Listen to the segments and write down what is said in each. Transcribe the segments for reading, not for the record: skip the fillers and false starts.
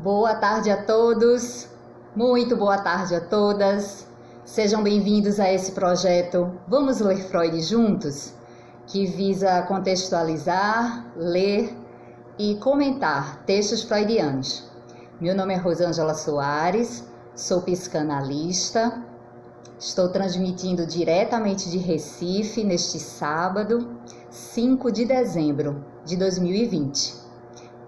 Boa tarde a todos, muito boa tarde a todas. Sejam bem-vindos a esse projeto Vamos Ler Freud Juntos, que visa contextualizar, ler e comentar textos freudianos. Meu nome é Rosângela Soares, sou psicanalista, estou transmitindo diretamente de Recife neste sábado, 5 de dezembro de 2020.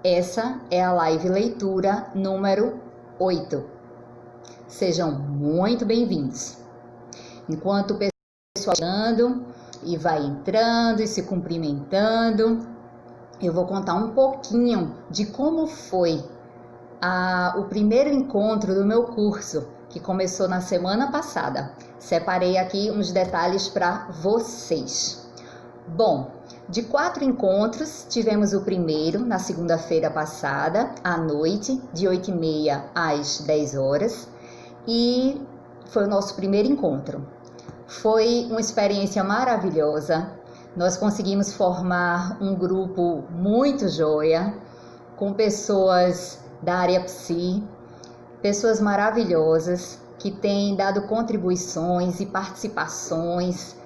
Essa é a live leitura número 8. Sejam muito bem-vindos. Enquanto o pessoal chegando e vai entrando e se cumprimentando, eu vou contar um pouquinho de como foi o primeiro encontro do meu curso, que começou na semana passada. Separei aqui uns detalhes para vocês. Bom, de 4 encontros, tivemos o primeiro na segunda-feira passada, à noite, de 8h30 às 10 horas, e foi o nosso primeiro encontro. Foi uma experiência maravilhosa, nós conseguimos formar um grupo muito joia, com pessoas da área psi, pessoas maravilhosas, que têm dado contribuições e participações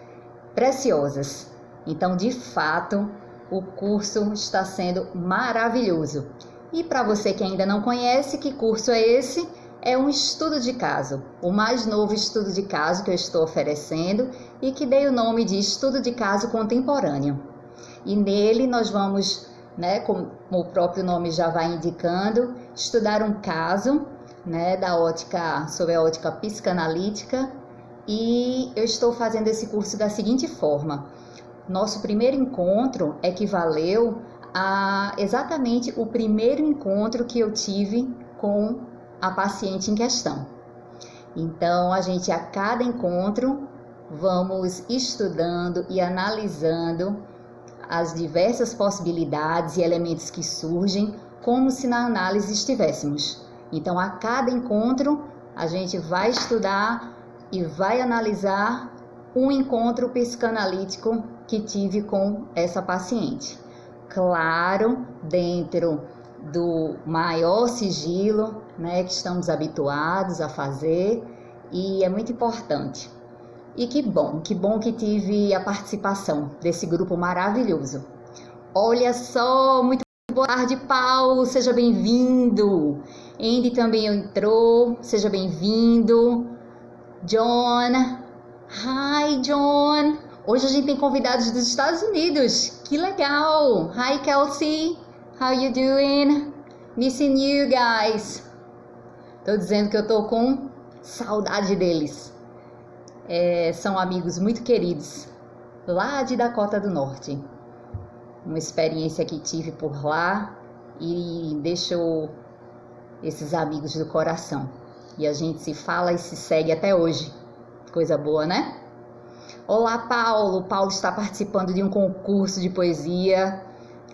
preciosas. Então, de fato, o curso está sendo maravilhoso. E para você que ainda não conhece, que curso é esse? É um estudo de caso, o mais novo estudo de caso que eu estou oferecendo e que dei o nome de Estudo de Caso Contemporâneo. E nele nós vamos, como o próprio nome já vai indicando, estudar um caso, sob a ótica psicanalítica, e eu estou fazendo esse curso da seguinte forma. Nosso primeiro encontro equivaleu a exatamente o primeiro encontro que eu tive com a paciente em questão. Então, a cada encontro, vamos estudando e analisando as diversas possibilidades e elementos que surgem, como se na análise estivéssemos. Então, a cada encontro, a gente vai estudar e vai analisar um encontro psicanalítico que tive com essa paciente. Claro, dentro do maior sigilo, que estamos habituados a fazer, e é muito importante. E que bom que tive a participação desse grupo maravilhoso. Olha só, muito boa tarde, Paulo, seja bem-vindo. Andy também entrou, seja bem-vindo. John, hi John. Hoje a gente tem convidados dos Estados Unidos. Que legal! Hi Kelsey, how you doing? Missing you guys. Tô dizendo que eu tô com saudade deles. São amigos muito queridos, lá de Dakota do Norte. Uma experiência que tive por lá e deixou esses amigos do coração. E a gente se fala e se segue até hoje. Coisa boa, né? Olá, Paulo. Paulo está participando de um concurso de poesia.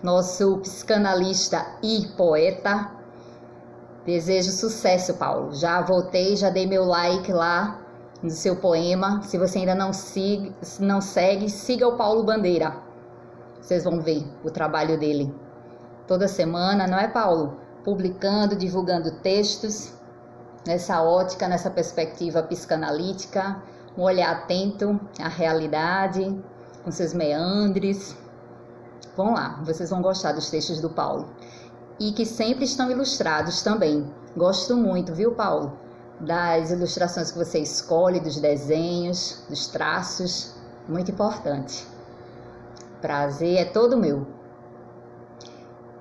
Nosso psicanalista e poeta. Desejo sucesso, Paulo. Já voltei, já dei meu like lá no seu poema. Se você ainda não segue, siga o Paulo Bandeira. Vocês vão ver o trabalho dele. Toda semana, não é, Paulo? Publicando, divulgando textos. Nessa ótica, nessa perspectiva psicanalítica, um olhar atento à realidade, com seus meandres. Vão lá, vocês vão gostar dos textos do Paulo. E que sempre estão ilustrados também. Gosto muito, viu, Paulo? Das ilustrações que você escolhe, dos desenhos, dos traços. Muito importante. Prazer é todo meu.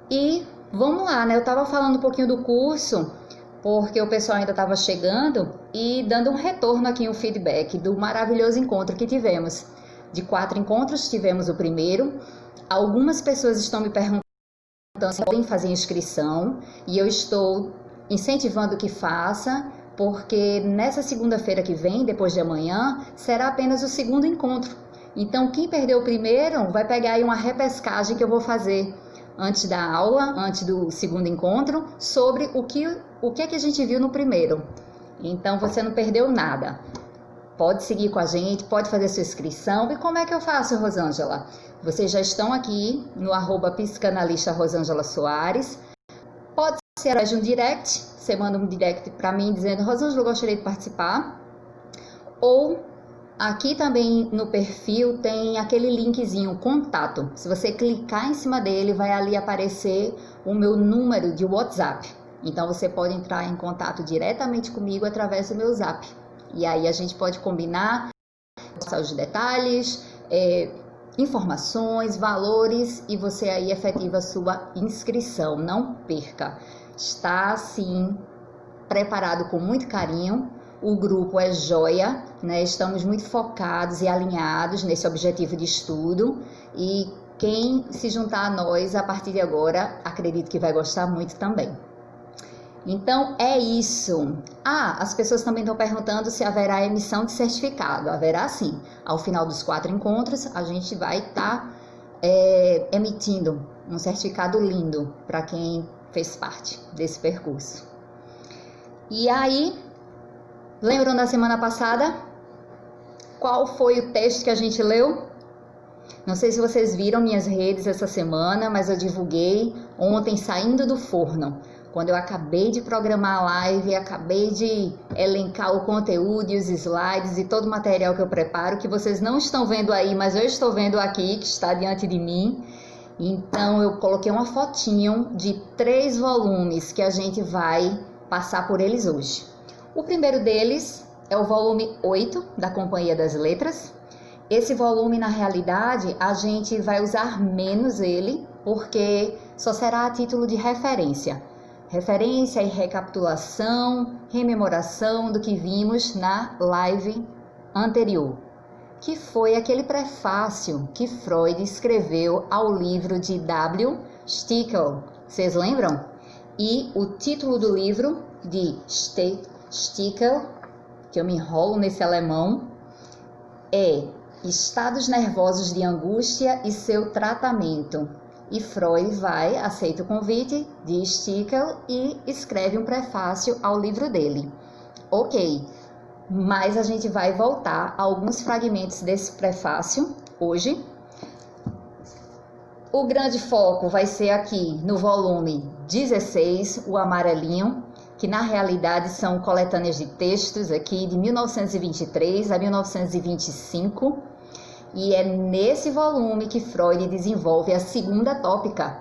E vamos lá, Eu estava falando um pouquinho do curso, porque o pessoal ainda estava chegando e dando um retorno aqui, um feedback do maravilhoso encontro que tivemos. De 4 encontros, tivemos o primeiro. Algumas pessoas estão me perguntando se podem fazer inscrição e eu estou incentivando que faça, porque nessa segunda-feira que vem, depois de amanhã, será apenas o segundo encontro. Então, quem perdeu o primeiro vai pegar aí uma repescagem que eu vou fazer antes da aula, antes do segundo encontro, sobre o que é que a gente viu no primeiro. Então, você não perdeu nada. Pode seguir com a gente, pode fazer sua inscrição. E como é que eu faço, Rosângela? Vocês já estão aqui no @psicanalista Rosângela Soares. Pode através de um direct, você manda um direct para mim dizendo: Rosângela, eu gostaria de participar. Ou aqui também no perfil tem aquele linkzinho contato. Se você clicar em cima dele, vai ali aparecer o meu número de WhatsApp. Então você pode entrar em contato diretamente comigo através do meu Zap. E aí a gente pode combinar os detalhes, informações, valores, e você aí efetiva a sua inscrição. Não perca. Está sim preparado com muito carinho. O grupo é joia, né? Estamos muito focados e alinhados nesse objetivo de estudo, e quem se juntar a nós a partir de agora, acredito que vai gostar muito também. Então é isso. As pessoas também estão perguntando se haverá emissão de certificado. Haverá sim. Ao final dos 4 encontros, a gente vai estar emitindo um certificado lindo para quem fez parte desse percurso. E aí, lembram da semana passada? Qual foi o texto que a gente leu? Não sei se vocês viram minhas redes essa semana, mas eu divulguei ontem, saindo do forno. Quando eu acabei de programar a live, acabei de elencar o conteúdo e os slides e todo o material que eu preparo, que vocês não estão vendo aí, mas eu estou vendo aqui, que está diante de mim. Então eu coloquei uma fotinho de 3 volumes que a gente vai passar por eles hoje. O primeiro deles é o volume 8 da Companhia das Letras. Esse volume, na realidade, a gente vai usar menos ele, porque só será a título de referência. Referência e recapitulação, rememoração do que vimos na live anterior, que foi aquele prefácio que Freud escreveu ao livro de W. Stickel. Vocês lembram? E o título do livro de Stickel, que eu me enrolo nesse alemão, é Estados Nervosos de Angústia e seu Tratamento. E Freud aceita o convite de Stickel e escreve um prefácio ao livro dele. Ok, mas a gente vai voltar a alguns fragmentos desse prefácio hoje. O grande foco vai ser aqui no volume 16, o amarelinho, que na realidade são coletâneas de textos aqui de 1923 a 1925. E é nesse volume que Freud desenvolve a segunda tópica,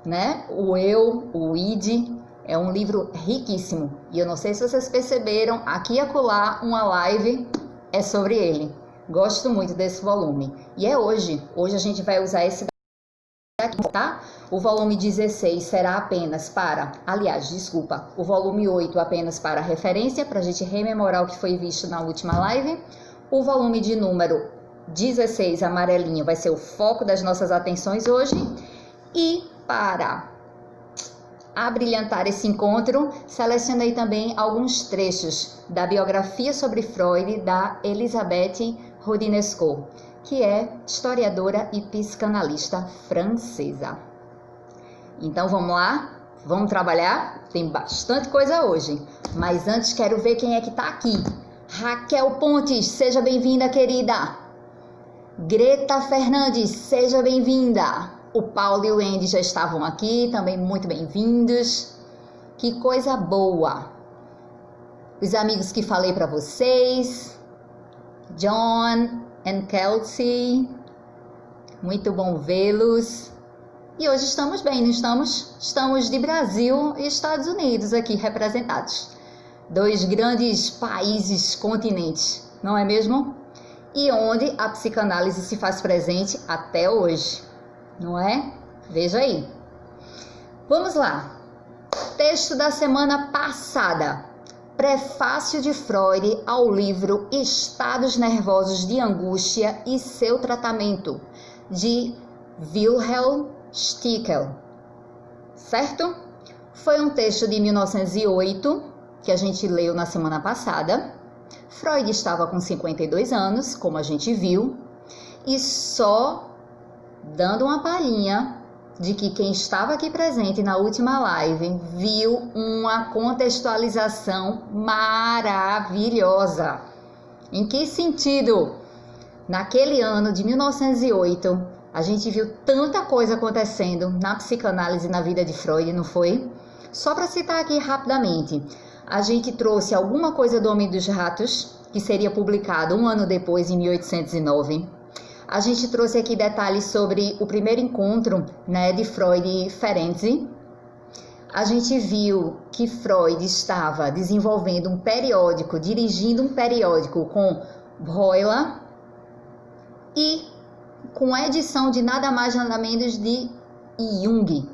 né? O eu, o id. É um livro riquíssimo. E eu não sei se vocês perceberam, aqui e acolá uma live é sobre ele. Gosto muito desse volume. E é hoje. Hoje a gente vai usar esse daqui, tá? O volume 16 será apenas o volume 8 apenas para referência, para a gente rememorar o que foi visto na última live. O volume de número 16, amarelinho, vai ser o foco das nossas atenções hoje. E para abrilhantar esse encontro, selecionei também alguns trechos da biografia sobre Freud da Elisabeth Roudinesco, que é historiadora e psicanalista francesa. Então vamos lá? Vamos trabalhar? Tem bastante coisa hoje. Mas antes quero ver quem é que está aqui. Raquel Pontes, seja bem-vinda, querida. Greta Fernandes, seja bem-vinda. O Paulo e o Andy já estavam aqui, também muito bem-vindos. Que coisa boa. Os amigos que falei para vocês. John and Kelsey. Muito bom vê-los. E hoje estamos bem, não estamos? Estamos de Brasil e Estados Unidos aqui representados. 2 grandes países, continentes, não é mesmo? E onde a psicanálise se faz presente até hoje, não é? Veja aí. Vamos lá. Texto da semana passada. Prefácio de Freud ao livro Estados Nervosos de Angústia e seu Tratamento, de Wilhelm Stickel. Certo? Foi um texto de 1908 que a gente leu na semana passada. Freud estava com 52 anos, como a gente viu, e só dando uma palhinha de que quem estava aqui presente na última live viu uma contextualização maravilhosa. Em que sentido? Naquele ano de 1908, a gente viu tanta coisa acontecendo na psicanálise e na vida de Freud, não foi? Só para citar aqui rapidamente, a gente trouxe alguma coisa do Homem dos Ratos, que seria publicado um ano depois, em 1809. A gente trouxe aqui detalhes sobre o primeiro encontro, né, de Freud e Ferenczi. A gente viu que Freud estava desenvolvendo um periódico, dirigindo um periódico com Breuer e com a edição de nada mais nada menos de Jung.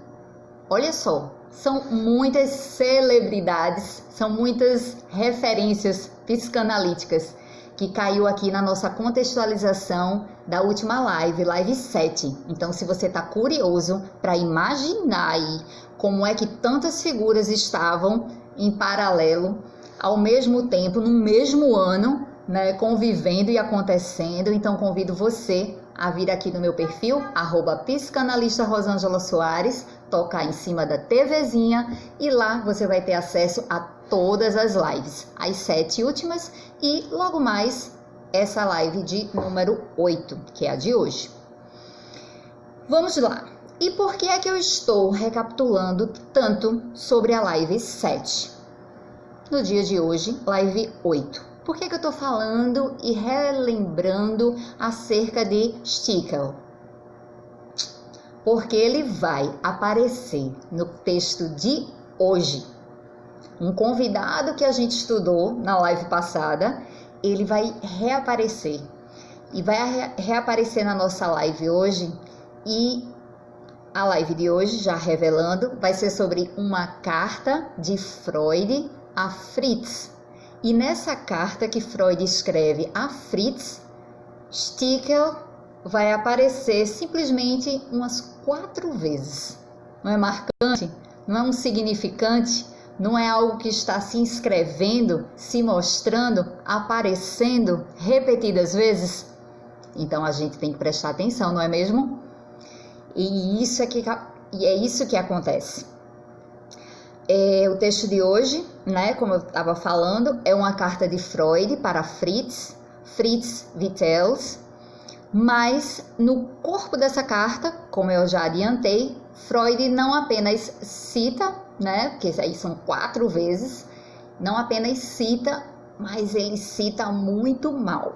Olha só, são muitas celebridades, são muitas referências psicanalíticas que caiu aqui na nossa contextualização da última live 7. Então, se você está curioso para imaginar aí como é que tantas figuras estavam em paralelo, ao mesmo tempo, no mesmo ano, né, convivendo e acontecendo, então convido você a vir aqui no meu perfil, @psicanalista Rosângela Soares, tocar em cima da TVzinha e lá você vai ter acesso a todas as lives, as 7 últimas e logo mais essa live de número 8, que é a de hoje. Vamos lá. E por que é que eu estou recapitulando tanto sobre a live 7? No dia de hoje, live 8. Por que eu estou falando e relembrando acerca de Stickel? Porque ele vai aparecer no texto de hoje. Um convidado que a gente estudou na live passada, ele vai reaparecer. E vai reaparecer na nossa live hoje. E a live de hoje, já revelando, vai ser sobre uma carta de Freud a Fritz. E nessa carta que Freud escreve a Fritz, Stickel vai aparecer simplesmente umas 4 vezes. Não é marcante? Não é um significante? Não é algo que está se inscrevendo, se mostrando, aparecendo repetidas vezes? Então a gente tem que prestar atenção, não é mesmo? E é isso que acontece. O texto de hoje, né, como eu estava falando, é uma carta de Freud para Fritz Wittels, mas no corpo dessa carta, como eu já adiantei, Freud não apenas cita, né, porque aí são 4 vezes, não apenas cita, mas ele cita muito mal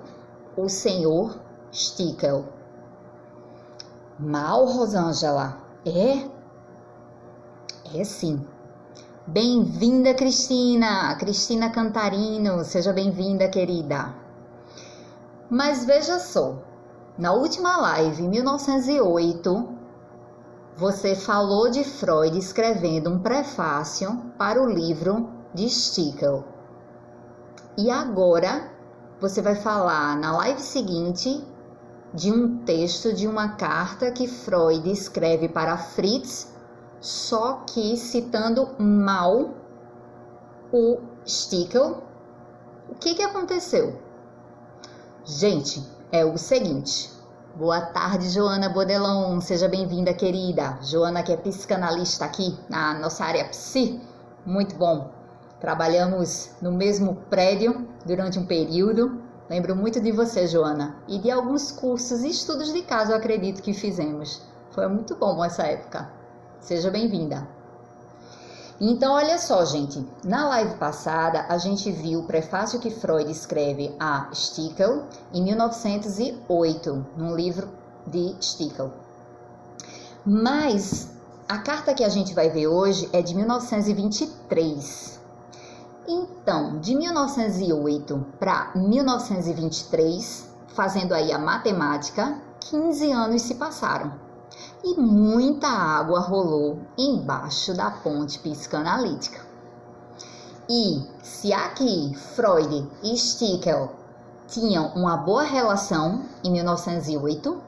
o senhor Stickel. Mal, Rosângela? É sim. Bem-vinda, Cristina Cantarino, seja bem-vinda, querida. Mas veja só, na última live, em 1908, você falou de Freud escrevendo um prefácio para o livro de Stickel. E agora, você vai falar na live seguinte de um texto de uma carta que Freud escreve para Fritz, só que citando mal o Stickel. O que aconteceu? Gente, é o seguinte. Boa tarde, Joana Bodelon, seja bem-vinda, querida. Joana, que é psicanalista aqui na nossa área psi, muito bom. Trabalhamos no mesmo prédio durante um período. Lembro muito de você, Joana, e de alguns cursos e estudos de caso, eu acredito que fizemos. Foi muito bom essa época. Seja bem-vinda. Então, olha só, gente. Na live passada, a gente viu o prefácio que Freud escreve a Stickel em 1908, num livro de Stickel. Mas a carta que a gente vai ver hoje é de 1923. Então, de 1908 para 1923, fazendo aí a matemática, 15 anos se passaram. E muita água rolou embaixo da ponte psicanalítica. E se aqui Freud e Stickel tinham uma boa relação em 1908,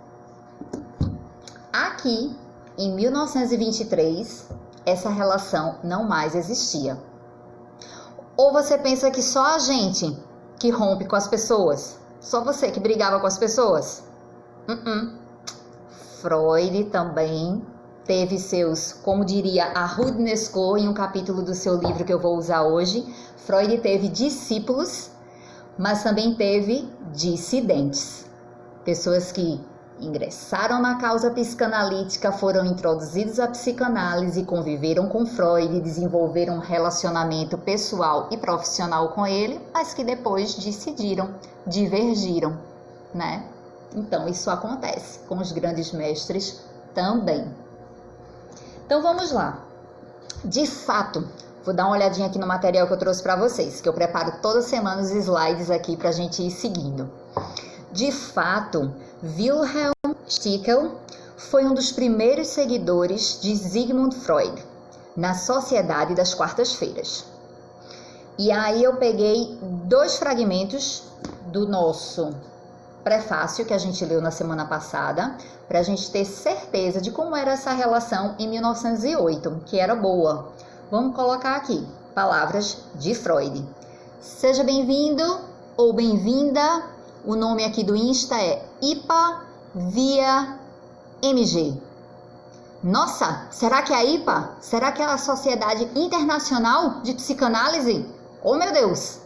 aqui em 1923 essa relação não mais existia. Ou você pensa que só a gente que rompe com as pessoas? Só você que brigava com as pessoas? Freud também teve seus, como diria a Ruth Nesco em um capítulo do seu livro que eu vou usar hoje, Freud teve discípulos, mas também teve dissidentes. Pessoas que ingressaram na causa psicanalítica, foram introduzidos à psicanálise, conviveram com Freud, desenvolveram um relacionamento pessoal e profissional com ele, mas que depois divergiram, né? Então, isso acontece com os grandes mestres também. Então, vamos lá. De fato, vou dar uma olhadinha aqui no material que eu trouxe para vocês, que eu preparo toda semana os slides aqui para a gente ir seguindo. De fato, Wilhelm Stickel foi um dos primeiros seguidores de Sigmund Freud na Sociedade das Quartas-Feiras. E aí eu peguei 2 fragmentos do nosso prefácio que a gente leu na semana passada, para a gente ter certeza de como era essa relação em 1908, que era boa. Vamos colocar aqui, palavras de Freud. Seja bem-vindo ou bem-vinda. O nome aqui do Insta é IPA via MG. Nossa, será que é a IPA? Será que é a Sociedade Internacional de Psicanálise? Oh, meu Deus!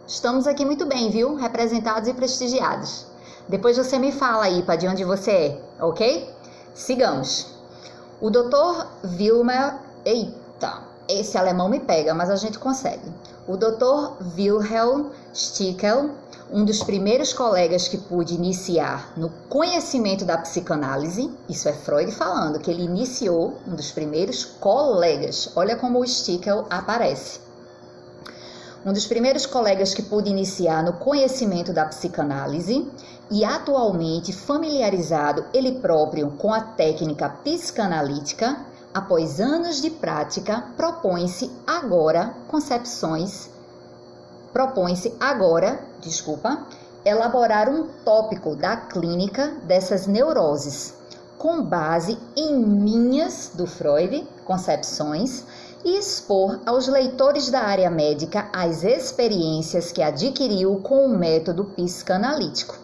Estamos aqui muito bem, viu? Representados e prestigiados. Depois você me fala, IPA, de onde você é, ok? Sigamos. O Dr. Wilmer... Eita, esse alemão me pega, mas a gente consegue. O Dr. Wilhelm Stickel, um dos primeiros colegas que pude iniciar no conhecimento da psicanálise, isso é Freud falando, que ele iniciou, um dos primeiros colegas. Olha como o Stickel aparece. Um dos primeiros colegas que pude iniciar no conhecimento da psicanálise e atualmente familiarizado ele próprio com a técnica psicanalítica, após anos de prática, propõe-se agora elaborar um tópico da clínica dessas neuroses, com base em minhas, do Freud, concepções, e expor aos leitores da área médica as experiências que adquiriu com o método psicanalítico.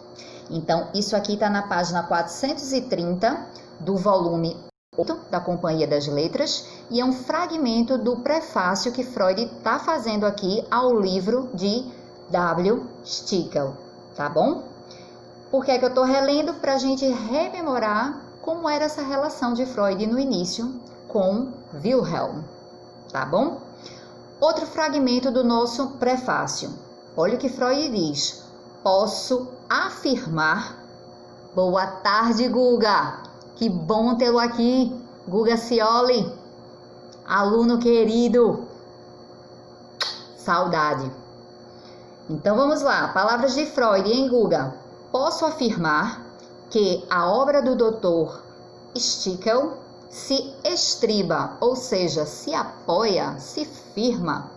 Então, isso aqui está na página 430 do volume 8 da Companhia das Letras e é um fragmento do prefácio que Freud está fazendo aqui ao livro de W. Stickel, tá bom? Por que é que eu estou relendo? Para a gente rememorar como era essa relação de Freud no início com Wilhelm. Tá bom? Outro fragmento do nosso prefácio. Olha o que Freud diz. Posso afirmar... Boa tarde, Guga. Que bom tê-lo aqui. Guga Cioli. Aluno querido. Saudade. Então vamos lá. Palavras de Freud, hein, Guga? Posso afirmar que a obra do Dr. Stickel se estriba, ou seja, se apoia, se firma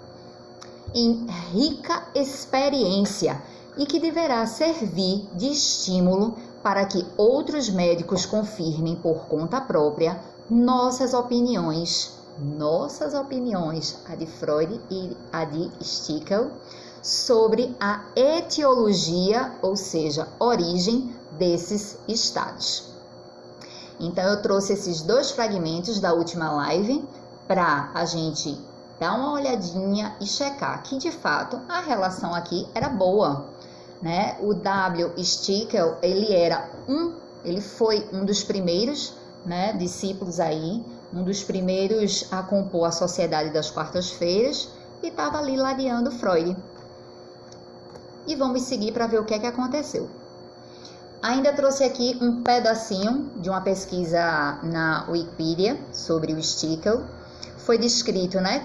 em rica experiência e que deverá servir de estímulo para que outros médicos confirmem por conta própria nossas opiniões, a de Freud e a de Stickel, sobre a etiologia, ou seja, origem desses estados. Então, eu trouxe esses 2 fragmentos da última live para a gente dar uma olhadinha e checar que, de fato, a relação aqui era boa, né? O W. Stickel, ele foi um dos primeiros, né, discípulos aí, um dos primeiros a compor a Sociedade das Quartas-Feiras e estava ali ladeando Freud. E vamos seguir para ver o que é que aconteceu. Ainda trouxe aqui um pedacinho de uma pesquisa na Wikipedia sobre o Stickel. Foi descrito, né,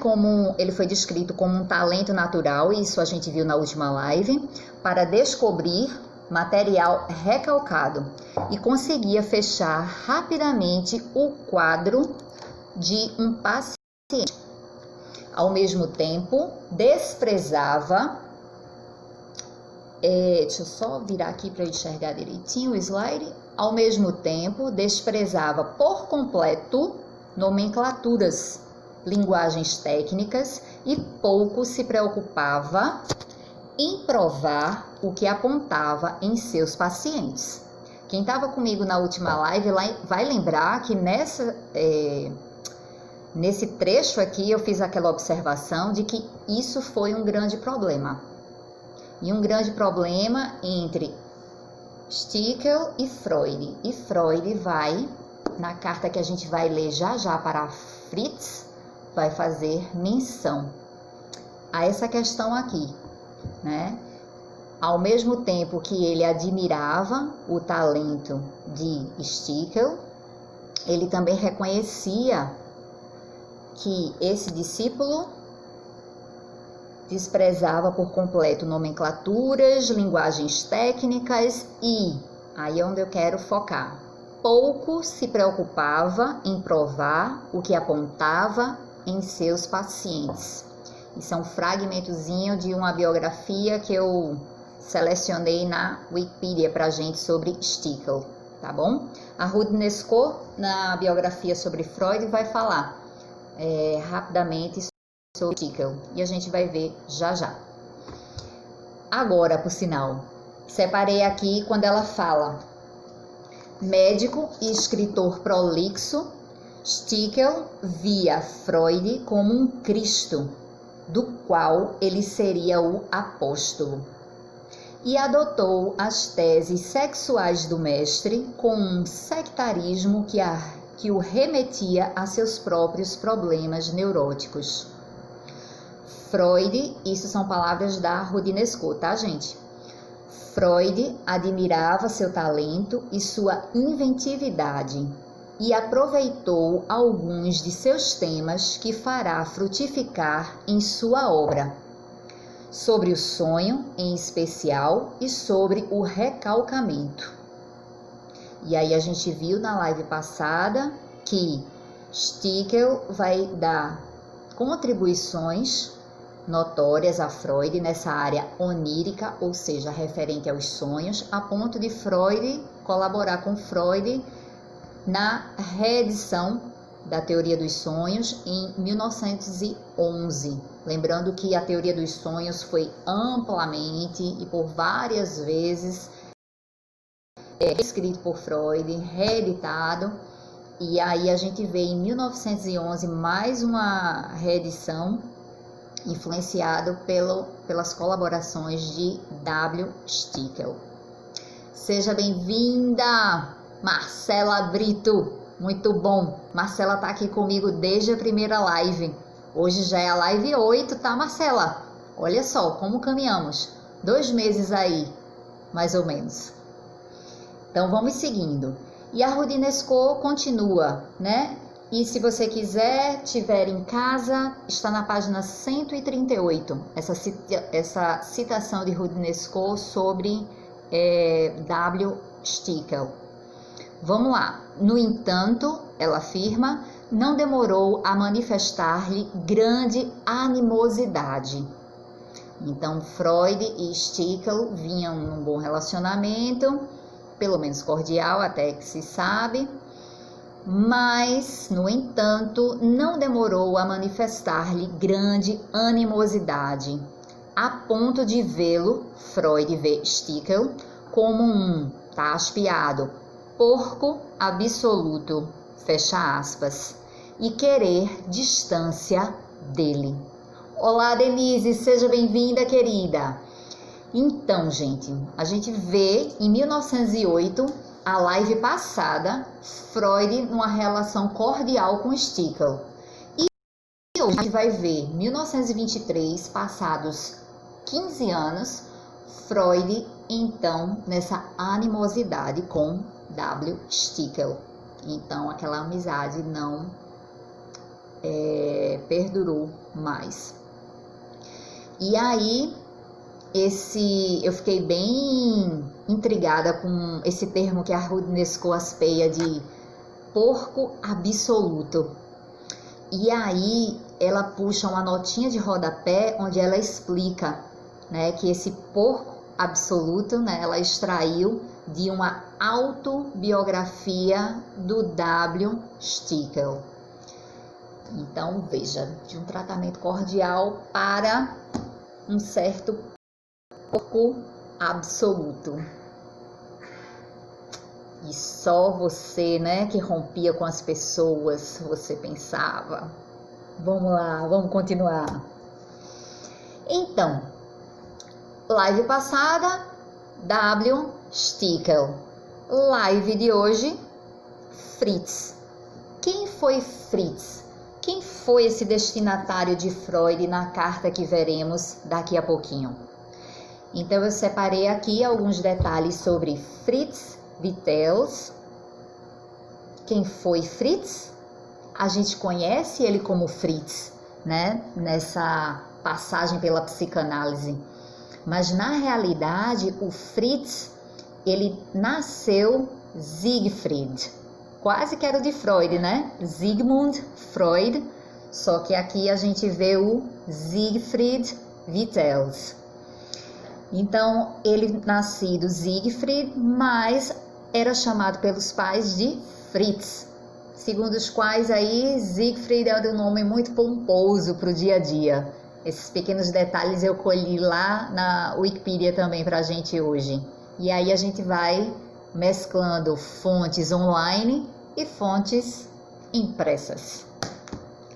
ele foi descrito como um talento natural, isso a gente viu na última live, para descobrir material recalcado e conseguia fechar rapidamente o quadro de um paciente. Ao mesmo tempo, desprezava... deixa eu só virar aqui para eu enxergar direitinho o slide. Ao mesmo tempo, desprezava por completo nomenclaturas, linguagens técnicas e pouco se preocupava em provar o que apontava em seus pacientes. Quem estava comigo na última live vai lembrar que nesse trecho aqui eu fiz aquela observação de que isso foi um grande problema. E um grande problema entre Stickel e Freud. E Freud vai, na carta que a gente vai ler já já para Fritz, vai fazer menção a essa questão aqui, né? Ao mesmo tempo que ele admirava o talento de Stickel, ele também reconhecia que esse discípulo desprezava por completo nomenclaturas, linguagens técnicas e, aí é onde eu quero focar, pouco se preocupava em provar o que apontava em seus pacientes. Isso é um fragmentozinho de uma biografia que eu selecionei na Wikipedia pra gente sobre Stickel, tá bom? A Ruth Nesco, na biografia sobre Freud, vai falar rapidamente sobre Stickel e a gente vai ver já já. Agora, por sinal, separei aqui quando ela fala: médico e escritor prolixo, Stickel via Freud como um Cristo, do qual ele seria o apóstolo, e adotou as teses sexuais do mestre com um sectarismo que o remetia a seus próprios problemas neuróticos. Freud, isso são palavras da Rudinesco, tá, gente? Freud admirava seu talento e sua inventividade e aproveitou alguns de seus temas que fará frutificar em sua obra, sobre o sonho em especial e sobre o recalcamento. E aí a gente viu na live passada que Stickel vai dar contribuições notórias a Freud nessa área onírica, ou seja, referente aos sonhos, a ponto de Freud colaborar com Freud na reedição da teoria dos sonhos em 1911. Lembrando que a teoria dos sonhos foi amplamente e por várias vezes escrito por Freud, reeditado, e aí a gente vê em 1911 mais uma reedição influenciado pelas colaborações de W. Stickel. Seja bem-vinda, Marcela Brito, muito bom. Marcela tá aqui comigo desde a primeira live. Hoje já é a live 8, tá, Marcela? Olha só como caminhamos. 2 meses aí, mais ou menos. Então vamos seguindo. E a Rudinesco continua, né? E se você tiver em casa, está na página 138, essa citação de Rudinesco sobre W. Stickel. Vamos lá. No entanto, ela afirma, não demorou a manifestar-lhe grande animosidade. Então, Freud e Stickel vinham num bom relacionamento, pelo menos cordial, até que se sabe, mas, no entanto, não demorou a manifestar-lhe grande animosidade, a ponto de vê-lo, Freud vê Stickel, como um, tá aspiado, porco absoluto, fecha aspas, e querer distância dele. Olá, Denise, seja bem-vinda, querida. Então, gente, a gente vê em 1908, a live passada, Freud numa relação cordial com Stickel. E hoje a gente vai ver, 1923, passados 15 anos, Freud, então, nessa animosidade com W. Stickel. Então, aquela amizade não perdurou mais. E aí, eu fiquei bem intrigada com esse termo que a Rudinesco aspeia de porco absoluto. E aí, ela puxa uma notinha de rodapé onde ela explica, né, que esse porco absoluto, né, ela extraiu de uma autobiografia do W. Stickel. Então, veja, de um tratamento cordial para um certo porco absoluto. E só você, né, que rompia com as pessoas, você pensava. Vamos lá, vamos continuar. Então, live passada, W. Stickel. Live de hoje, Fritz. Quem foi Fritz? Quem foi esse destinatário de Freud na carta que veremos daqui a pouquinho? Então eu separei aqui alguns detalhes sobre Fritz Wittels. Quem foi Fritz? A gente conhece ele como Fritz, né? Nessa passagem pela psicanálise. Mas na realidade, o Fritz, ele nasceu Siegfried. Quase que era o de Freud, né? Sigmund Freud. Só que aqui a gente vê o Siegfried Wittels. Então, ele nascido Siegfried, mas era chamado pelos pais de Fritz. Segundo os quais aí, Siegfried é um nome muito pomposo para o dia a dia. Esses pequenos detalhes eu colhi lá na Wikipedia também para a gente hoje. E aí a gente vai mesclando fontes online e fontes impressas,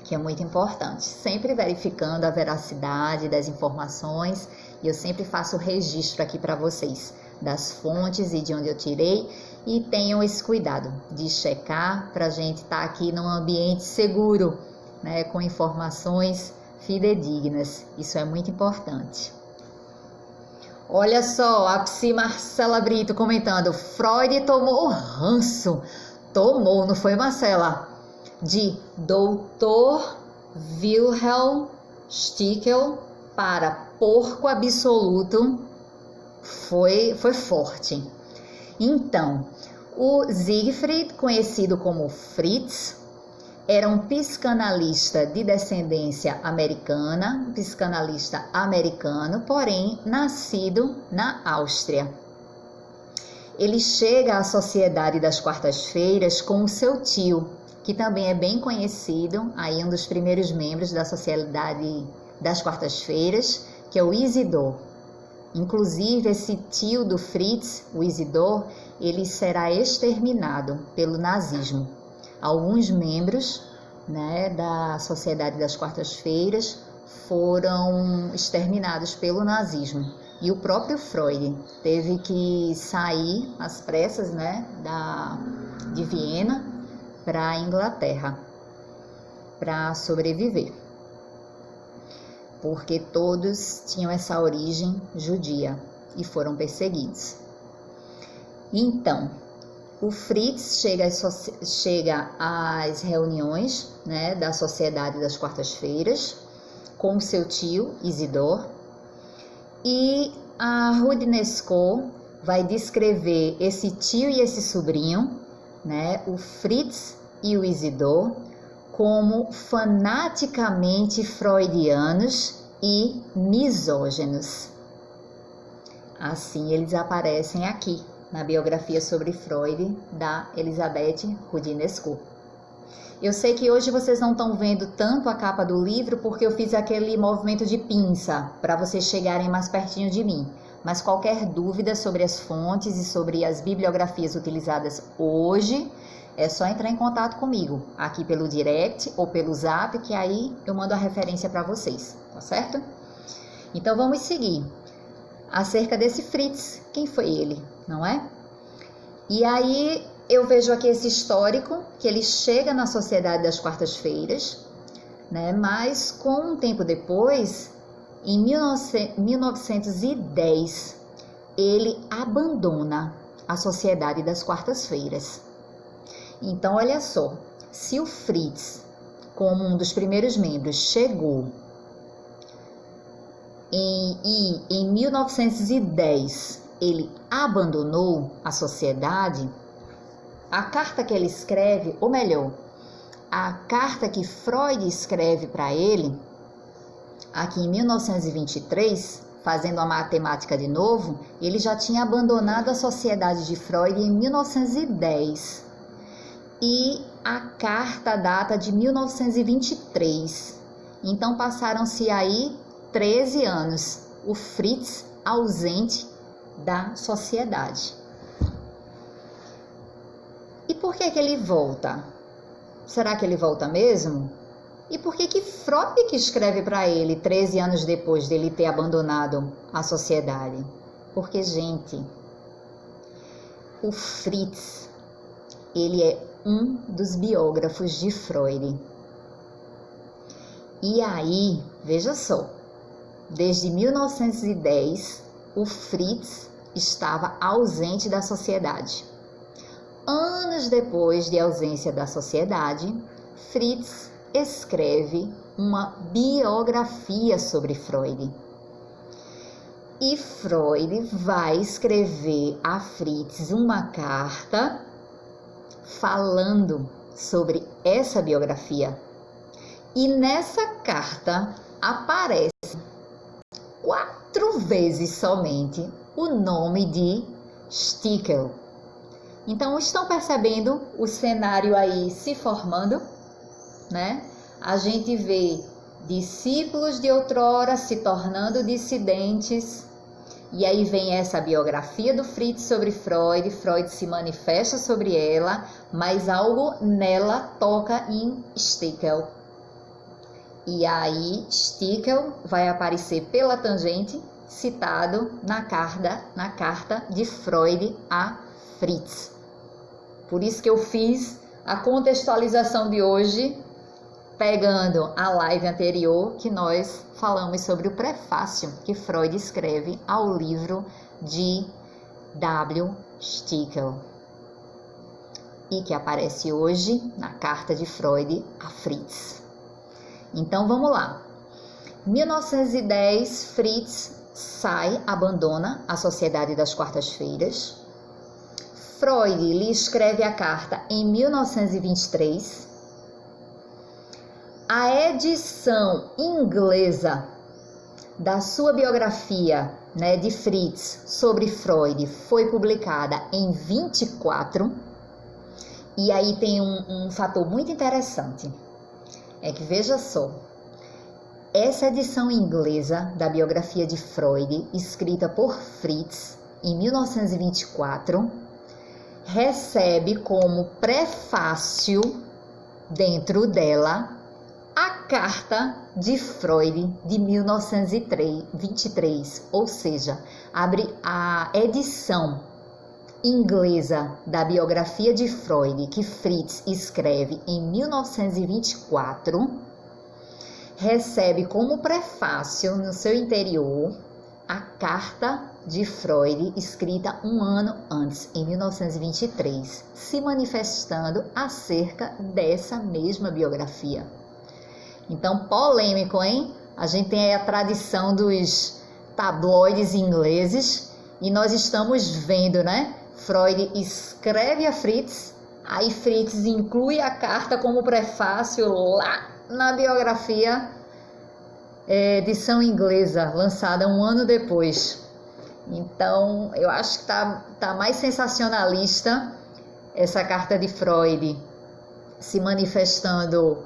que é muito importante. Sempre verificando a veracidade das informações. E eu sempre faço o registro aqui para vocês das fontes e de onde eu tirei. E tenham esse cuidado de checar para a gente estar aqui num ambiente seguro, né, com informações fidedignas. Isso é muito importante. Olha só, a Psi Marcela Brito comentando: Freud tomou ranço. Tomou, não foi, Marcela? De Dr. Wilhelm Stickel para porco absoluto foi forte. Então, o Siegfried, conhecido como Fritz, era um psicanalista de descendência americana, um psicanalista americano, porém nascido na Áustria. Ele chega à Sociedade das Quartas-Feiras com o seu tio, que também é bem conhecido, aí um dos primeiros membros da Sociedade das Quartas-Feiras, que é o Isidor. Inclusive, esse tio do Fritz, o Isidor, ele será exterminado pelo nazismo. Alguns membros, né, da Sociedade das Quartas-Feiras foram exterminados pelo nazismo. E o próprio Freud teve que sair às pressas, né, de Viena para a Inglaterra para sobreviver, porque todos tinham essa origem judia e foram perseguidos. Então, o Fritz chega às reuniões, né, da Sociedade das Quartas-Feiras com seu tio Isidor, e a Rudnesco vai descrever esse tio e esse sobrinho, né, o Fritz e o Isidor, como fanaticamente freudianos e misóginos. Assim eles aparecem aqui na biografia sobre Freud da Elisabeth Rudnesco. Eu sei que hoje vocês não estão vendo tanto a capa do livro porque eu fiz aquele movimento de pinça para vocês chegarem mais pertinho de mim. Mas qualquer dúvida sobre as fontes e sobre as bibliografias utilizadas hoje, é só entrar em contato comigo, aqui pelo direct ou pelo zap, que aí eu mando a referência para vocês, tá certo? Então vamos seguir. Acerca desse Fritz, quem foi ele, não é? E aí eu vejo aqui esse histórico, que ele chega na Sociedade das Quartas-Feiras, né? Mas com um tempo depois, em 1910, ele abandona a Sociedade das Quartas-Feiras. Então, olha só, se o Fritz, como um dos primeiros membros, chegou e em 1910 ele abandonou a sociedade, a carta que ele escreve, ou melhor, a carta que Freud escreve para ele, aqui em 1923, fazendo a matemática de novo, ele já tinha abandonado a sociedade de Freud em 1910. E a carta data de 1923. Então passaram-se aí 13 anos, o Fritz ausente da sociedade. E por que ele volta? Será que ele volta mesmo? E por que Freud que escreve para ele 13 anos depois dele ter abandonado a sociedade? Porque, gente, o Fritz, ele é um dos biógrafos de Freud. E aí, veja só, desde 1910, o Fritz estava ausente da sociedade. Anos depois de ausência da sociedade, Fritz escreve uma biografia sobre Freud. E Freud vai escrever a Fritz uma carta falando sobre essa biografia. E nessa carta aparece 4 vezes somente o nome de Stickel. Então, estão percebendo o cenário aí se formando, né? A gente vê discípulos de outrora se tornando dissidentes, e aí vem essa biografia do Fritz sobre Freud, Freud se manifesta sobre ela, mas algo nela toca em Stickel. E aí Stickel vai aparecer pela tangente, citado na carta de Freud a Fritz. Por isso que eu fiz a contextualização de hoje, pegando a live anterior, que nós falamos sobre o prefácio que Freud escreve ao livro de W. Stickel, e que aparece hoje na carta de Freud a Fritz. Então vamos lá. 1910, Fritz abandona a Sociedade das Quartas-Feiras. Freud lhe escreve a carta em 1923. A edição inglesa da sua biografia, né, de Fritz sobre Freud foi publicada em 24. E aí tem um fator muito interessante. É que, veja só, essa edição inglesa da biografia de Freud, escrita por Fritz em 1924, recebe como prefácio dentro dela a carta de Freud de 1923, ou seja, abre a edição inglesa da biografia de Freud que Fritz escreve em 1924, recebe como prefácio no seu interior a carta de Freud escrita um ano antes, em 1923, se manifestando acerca dessa mesma biografia. Então, polêmico, hein? A gente tem aí a tradição dos tabloides ingleses e nós estamos vendo, né? Freud escreve a Fritz, aí Fritz inclui a carta como prefácio lá na biografia, edição inglesa, lançada um ano depois. Então, eu acho que tá mais sensacionalista essa carta de Freud se manifestando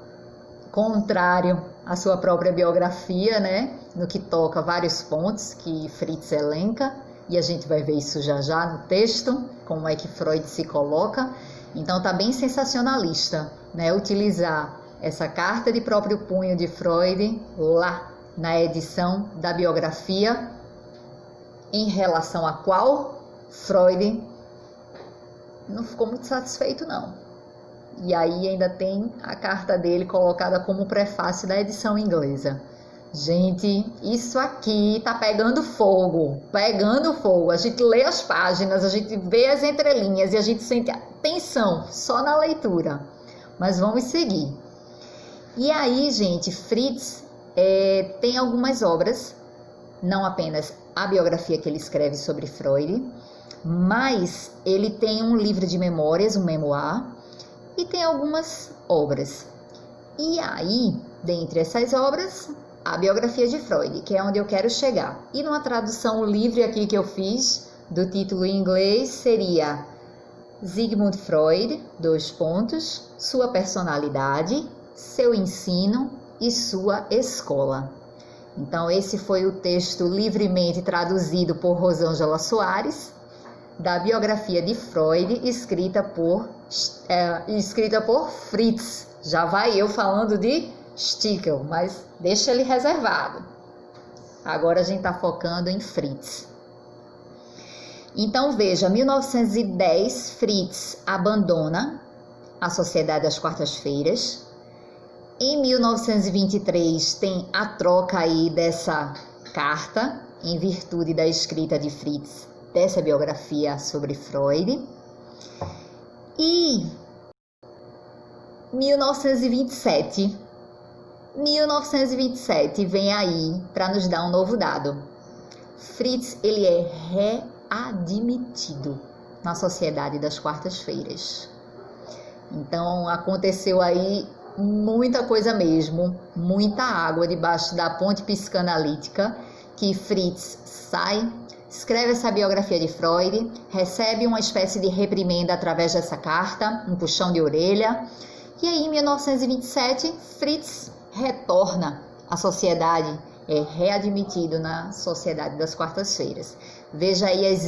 contrário à sua própria biografia, né? No que toca vários pontos que Fritz elenca. E a gente vai ver isso já já no texto, como é que Freud se coloca. Então tá bem sensacionalista, né? Utilizar essa carta de próprio punho de Freud lá na edição da biografia, em relação a qual Freud não ficou muito satisfeito, não. E aí ainda tem a carta dele colocada como prefácio da edição inglesa. Gente, isso aqui tá pegando fogo, pegando fogo. A gente lê as páginas, a gente vê as entrelinhas e a gente sente tensão só na leitura. Mas vamos seguir. E aí, gente, Fritz tem algumas obras, não apenas a biografia que ele escreve sobre Freud, mas ele tem um livro de memórias, um memoir, e tem algumas obras. E aí, dentre essas obras, a biografia de Freud, que é onde eu quero chegar. E numa tradução livre aqui que eu fiz, do título em inglês, seria Sigmund Freud, : sua personalidade, seu ensino e sua escola. Então, esse foi o texto livremente traduzido por Rosângela Soares, da biografia de Freud, escrita por Fritz. Já vai eu falando de Stickel, mas deixa ele reservado. Agora a gente está focando em Fritz. Então veja, 1910, Fritz abandona a Sociedade das Quartas-Feiras. Em 1923 tem a troca aí dessa carta, em virtude da escrita de Fritz, dessa biografia sobre Freud. E 1927 vem aí para nos dar um novo dado. Fritz, ele é readmitido na Sociedade das Quartas-Feiras. Então aconteceu aí muita coisa mesmo, muita água debaixo da ponte psicanalítica, que Fritz sai, escreve essa biografia de Freud, recebe uma espécie de reprimenda através dessa carta, um puxão de orelha, e aí em 1927 Fritz retorna à sociedade, é readmitido na Sociedade das Quartas-Feiras. Veja aí as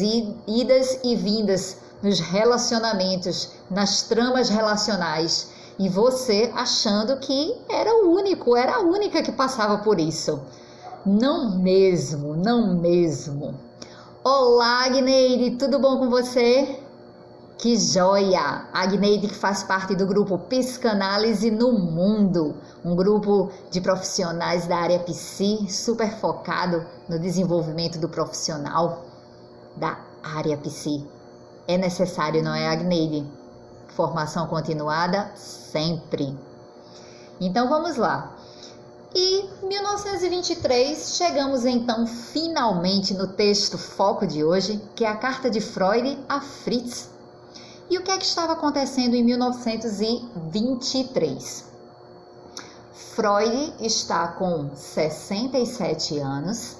idas e vindas nos relacionamentos, nas tramas relacionais, e você achando que era o único, era a única que passava por isso. Não mesmo, não mesmo. Olá, Agneide, tudo bom com você? Que joia! A Agneide que faz parte do grupo Psicanálise no Mundo, um grupo de profissionais da área psi, super focado no desenvolvimento do profissional da área psi. É necessário, não é, Agneide? Formação continuada sempre. Então vamos lá. E 1923 chegamos então finalmente no texto foco de hoje, que é a carta de Freud a Fritz. E o que é que estava acontecendo em 1923? Freud está com 67 anos,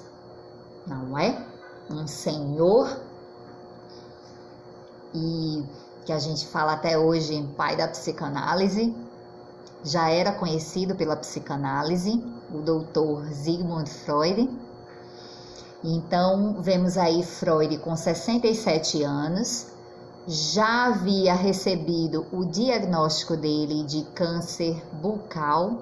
não é? Um senhor, e que a gente fala até hoje pai da psicanálise, já era conhecido pela psicanálise, o doutor Sigmund Freud. Então vemos aí Freud com 67 anos, já havia recebido o diagnóstico dele de câncer bucal,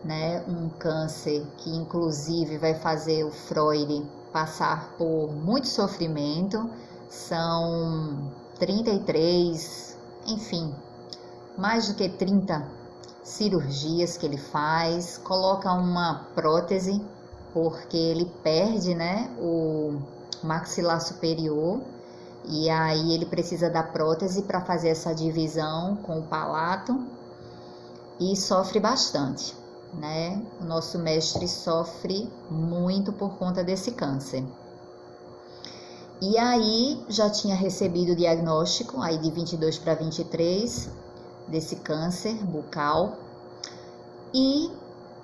né? Um câncer que inclusive vai fazer o Freud passar por muito sofrimento. São 33, enfim, mais do que 30 cirurgias que ele faz, coloca uma prótese porque ele perde, né, o maxilar superior, e aí ele precisa da prótese para fazer essa divisão com o palato e sofre bastante, né? O nosso mestre sofre muito por conta desse câncer. E aí já tinha recebido o diagnóstico aí de 22 para 23 desse câncer bucal, e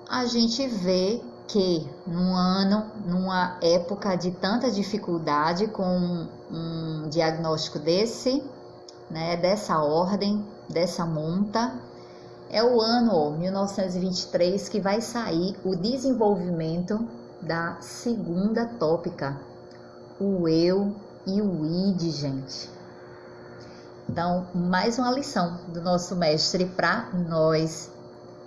a gente vê que numa época de tanta dificuldade com um diagnóstico desse, né, dessa ordem, dessa monta, é o ano 1923 que vai sair o desenvolvimento da segunda tópica, o eu e o id, gente. Então, mais uma lição do nosso mestre para nós,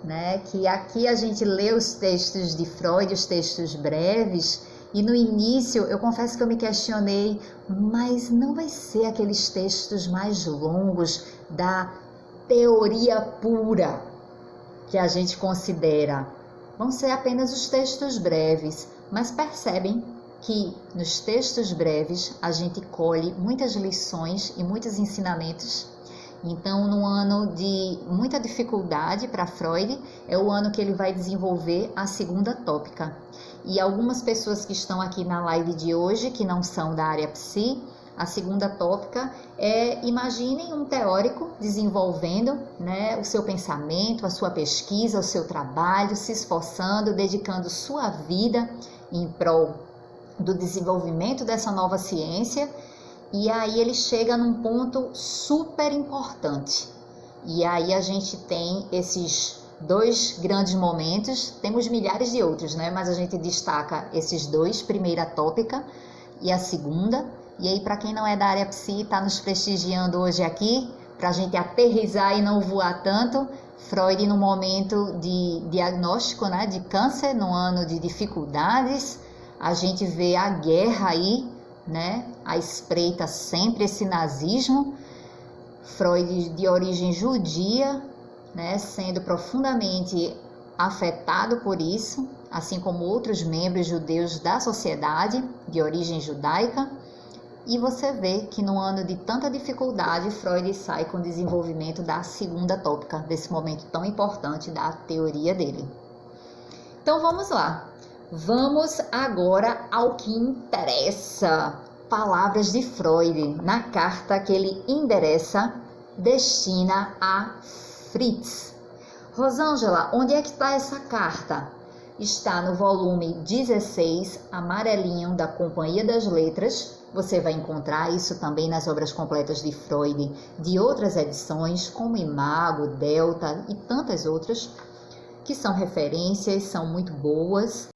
né? Que aqui a gente lê os textos de Freud, os textos breves, e no início eu confesso que eu me questionei, mas não vai ser aqueles textos mais longos da teoria pura que a gente considera. Vão ser apenas os textos breves, mas percebem que nos textos breves a gente colhe muitas lições e muitos ensinamentos. Então, num ano de muita dificuldade para Freud, é o ano que ele vai desenvolver a segunda tópica. E algumas pessoas que estão aqui na live de hoje, que não são da área psi, a segunda tópica é, imaginem um teórico desenvolvendo, né, o seu pensamento, a sua pesquisa, o seu trabalho, se esforçando, dedicando sua vida em prol do desenvolvimento dessa nova ciência. E aí ele chega num ponto super importante. E aí a gente tem esses dois grandes momentos, temos milhares de outros, né? Mas a gente destaca esses dois, primeira tópica e a segunda. E aí, para quem não é da área psi, está nos prestigiando hoje aqui, para a gente aterrissar e não voar tanto, Freud no momento de diagnóstico, né, de câncer, no ano de dificuldades, a gente vê a guerra aí, né, à espreita sempre esse nazismo. Freud, de origem judia, né, sendo profundamente afetado por isso, assim como outros membros judeus da sociedade de origem judaica. E você vê que no ano de tanta dificuldade, Freud sai com o desenvolvimento da segunda tópica, desse momento tão importante da teoria dele. Então vamos lá. Vamos agora ao que interessa. Palavras de Freud na carta que ele destina a Fritz. Rosângela, onde é que está essa carta? Está no volume 16, amarelinho, da Companhia das Letras. Você vai encontrar isso também nas obras completas de Freud, de outras edições, como Imago, Delta e tantas outras, que são referências, são muito boas,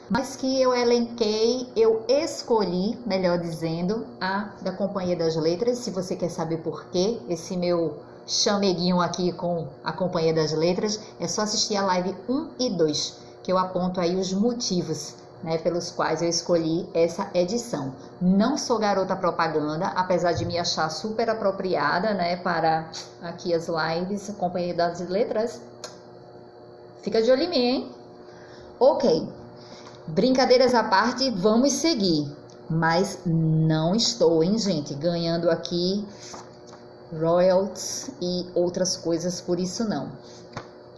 mas que eu elenquei, eu escolhi, melhor dizendo, a da Companhia das Letras. Se você quer saber por quê, esse meu chameguinho aqui com a Companhia das Letras, é só assistir a live 1 e 2, que eu aponto aí os motivos, né, pelos quais eu escolhi essa edição. Não sou garota propaganda, apesar de me achar super apropriada, né, para aqui as lives, Companhia das Letras. Fica de olho em mim, hein? Ok, brincadeiras à parte, vamos seguir. Mas não estou, hein, gente, ganhando aqui royalties e outras coisas por isso não.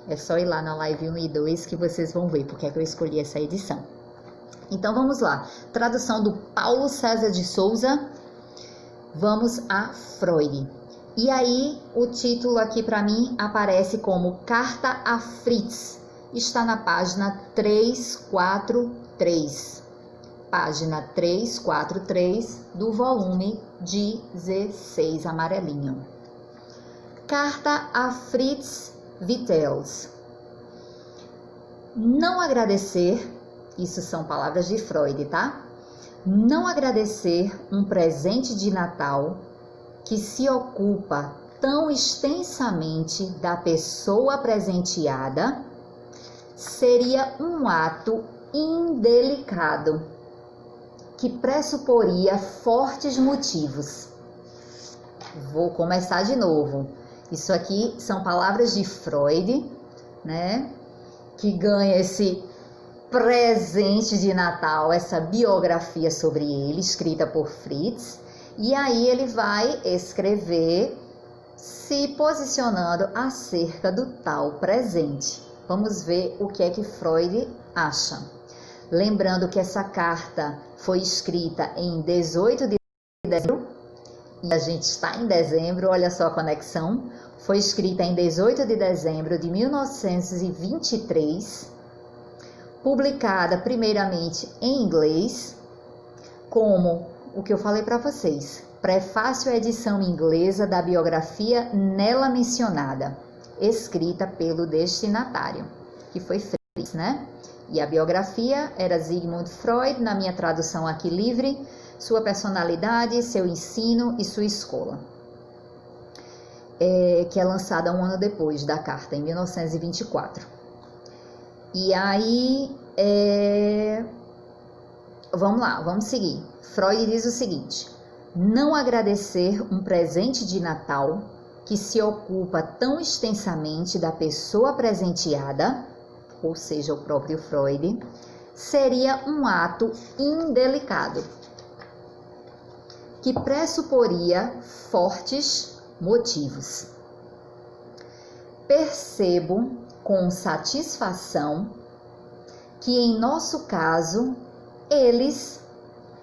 É só ir lá na live 1 e 2 que vocês vão ver porque é que eu escolhi essa edição. Então vamos lá. Tradução do Paulo César de Souza. Vamos a Freud. E aí o título aqui para mim aparece como Carta a Fritz. Está na página 343. Página 343 do volume 16, amarelinho. Carta a Fritz Vitels. Não agradecer, isso são palavras de Freud, tá? Não agradecer um presente de Natal que se ocupa tão extensamente da pessoa presenteada seria um ato indelicado que pressuporia fortes motivos. Vou começar de novo. Isso aqui são palavras de Freud, né? Que ganha esse presente de Natal, essa biografia sobre ele, escrita por Fritz. E aí ele vai escrever se posicionando acerca do tal presente. Vamos ver o que é que Freud acha. Lembrando que essa carta foi escrita em 18 de dezembro, e a gente está em dezembro, olha só a conexão. Foi escrita em 18 de dezembro de 1923, publicada primeiramente em inglês, como o que eu falei para vocês, prefácio à edição inglesa da biografia nela mencionada, escrita pelo destinatário, que foi Fritz, né? E a biografia era Sigmund Freud, na minha tradução aqui livre, sua personalidade, seu ensino e sua escola, que é lançada um ano depois da carta, em 1924. E aí, vamos lá, vamos seguir. Freud diz o seguinte: não agradecer um presente de Natal que se ocupa tão extensamente da pessoa presenteada, ou seja, o próprio Freud, seria um ato indelicado que pressuporia fortes motivos. Percebo com satisfação que em nosso caso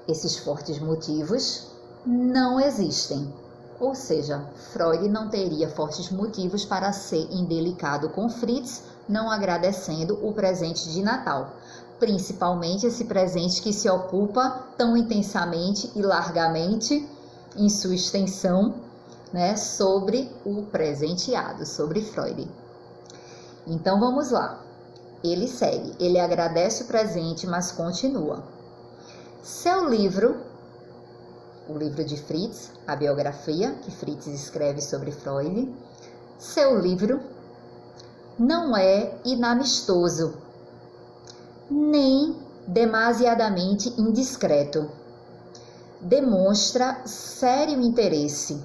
esses fortes motivos não existem. Ou seja, Freud não teria fortes motivos para ser indelicado com Fritz, não agradecendo o presente de Natal. Principalmente esse presente que se ocupa tão intensamente e largamente em sua extensão, né, sobre o presenteado, sobre Freud. Então vamos lá. Ele segue, ele agradece o presente, mas continua. Seu livro, o livro de Fritz, a biografia que Fritz escreve sobre Freud, seu livro não é inamistoso, nem demasiadamente indiscreto. demonstra sério interesse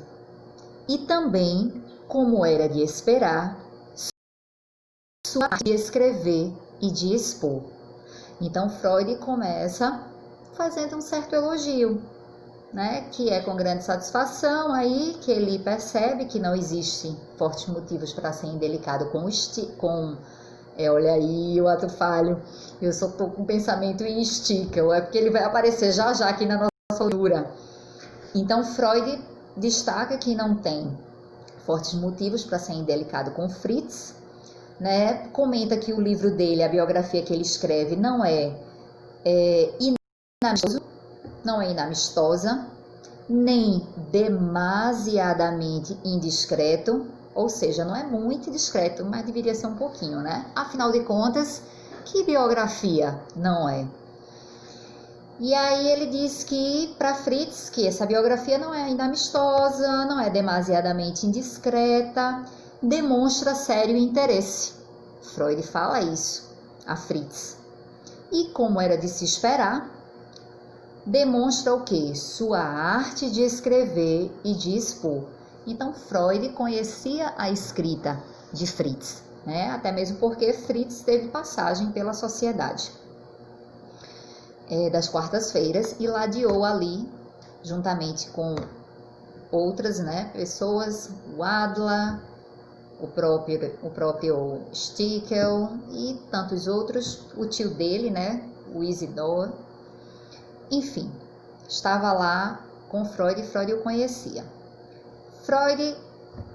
e também, como era de esperar, sua arte de escrever e de expor. Então Freud começa fazendo um certo elogio, né, que é com grande satisfação aí que ele percebe que não existe fortes motivos para ser indelicado olha aí o ato falho, eu só estou com pensamento em Stickel, é porque ele vai aparecer já já aqui na nossa leitura. Então Freud destaca que não tem fortes motivos para ser indelicado com Fritz, né? Comenta que o livro dele, a biografia que ele escreve, não é inamistosa, nem demasiadamente indiscreto, ou seja, não é muito discreto, mas deveria ser um pouquinho, né? Afinal de contas, que biografia não é? E aí ele diz que para Fritz, que essa biografia não é inamistosa, não é demasiadamente indiscreta, demonstra sério interesse. Freud fala isso a Fritz. E como era de se esperar, demonstra o quê? Sua arte de escrever e de expor. Então Freud conhecia a escrita de Fritz, né? Até mesmo porque Fritz teve passagem pela sociedade das quartas-feiras e ladeou ali, juntamente com outras, né, pessoas, o Adler, o próprio Stickel e tantos outros, o tio dele, né, o Isidore. Enfim, estava lá com Freud e Freud o conhecia. Freud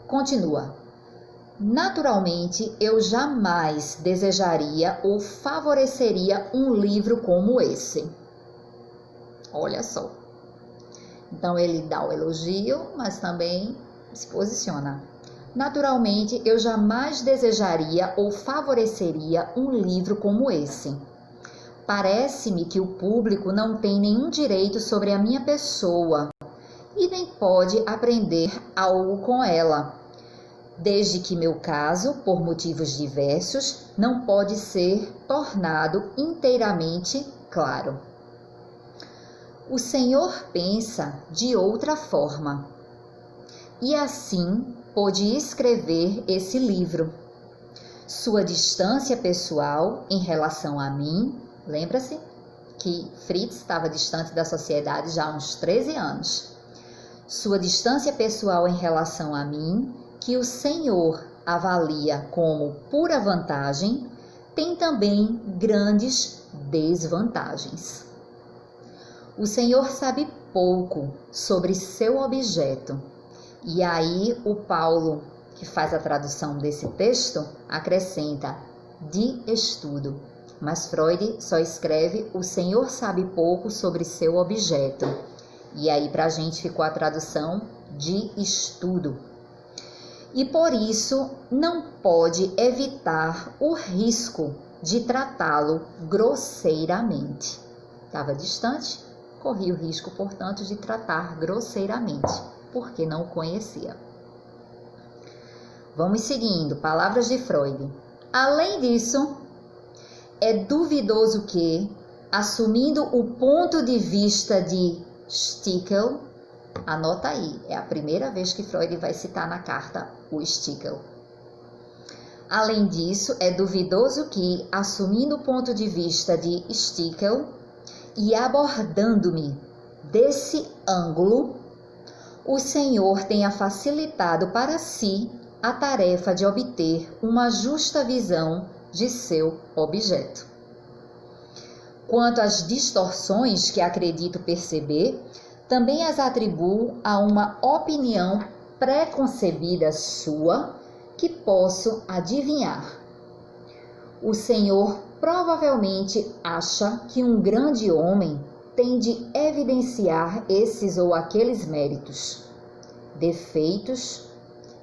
continua. Naturalmente, eu jamais desejaria ou favoreceria um livro como esse. Olha só. Então ele dá o elogio, mas também se posiciona. Naturalmente, eu jamais desejaria ou favoreceria um livro como esse. Parece-me que o público não tem nenhum direito sobre a minha pessoa e nem pode aprender algo com ela, desde que meu caso, por motivos diversos, não pode ser tornado inteiramente claro. O Senhor pensa de outra forma e assim pôde escrever esse livro. Sua distância pessoal em relação a mim, lembra-se que Fritz estava distante da sociedade já há uns 13 anos. Sua distância pessoal em relação a mim, que o Senhor avalia como pura vantagem, tem também grandes desvantagens. O Senhor sabe pouco sobre seu objeto. E aí o Paulo, que faz a tradução desse texto, acrescenta de estudo. Mas Freud só escreve o Senhor sabe pouco sobre seu objeto. E aí para a gente ficou a tradução de estudo. E por isso não pode evitar o risco de tratá-lo grosseiramente. Estava distante, corria o risco, portanto, de tratar grosseiramente, porque não o conhecia. Vamos seguindo, palavras de Freud. Além disso, é duvidoso que, assumindo o ponto de vista de Stickel, anota aí, é a primeira vez que Freud vai citar na carta o Stickel. Além disso, é duvidoso que, assumindo o ponto de vista de Stickel e abordando-me desse ângulo, o Senhor tenha facilitado para si a tarefa de obter uma justa visão de seu objeto. Quanto às distorções que acredito perceber, também as atribuo a uma opinião preconcebida sua que posso adivinhar. O Senhor provavelmente acha que um grande homem tem de evidenciar esses ou aqueles méritos, defeitos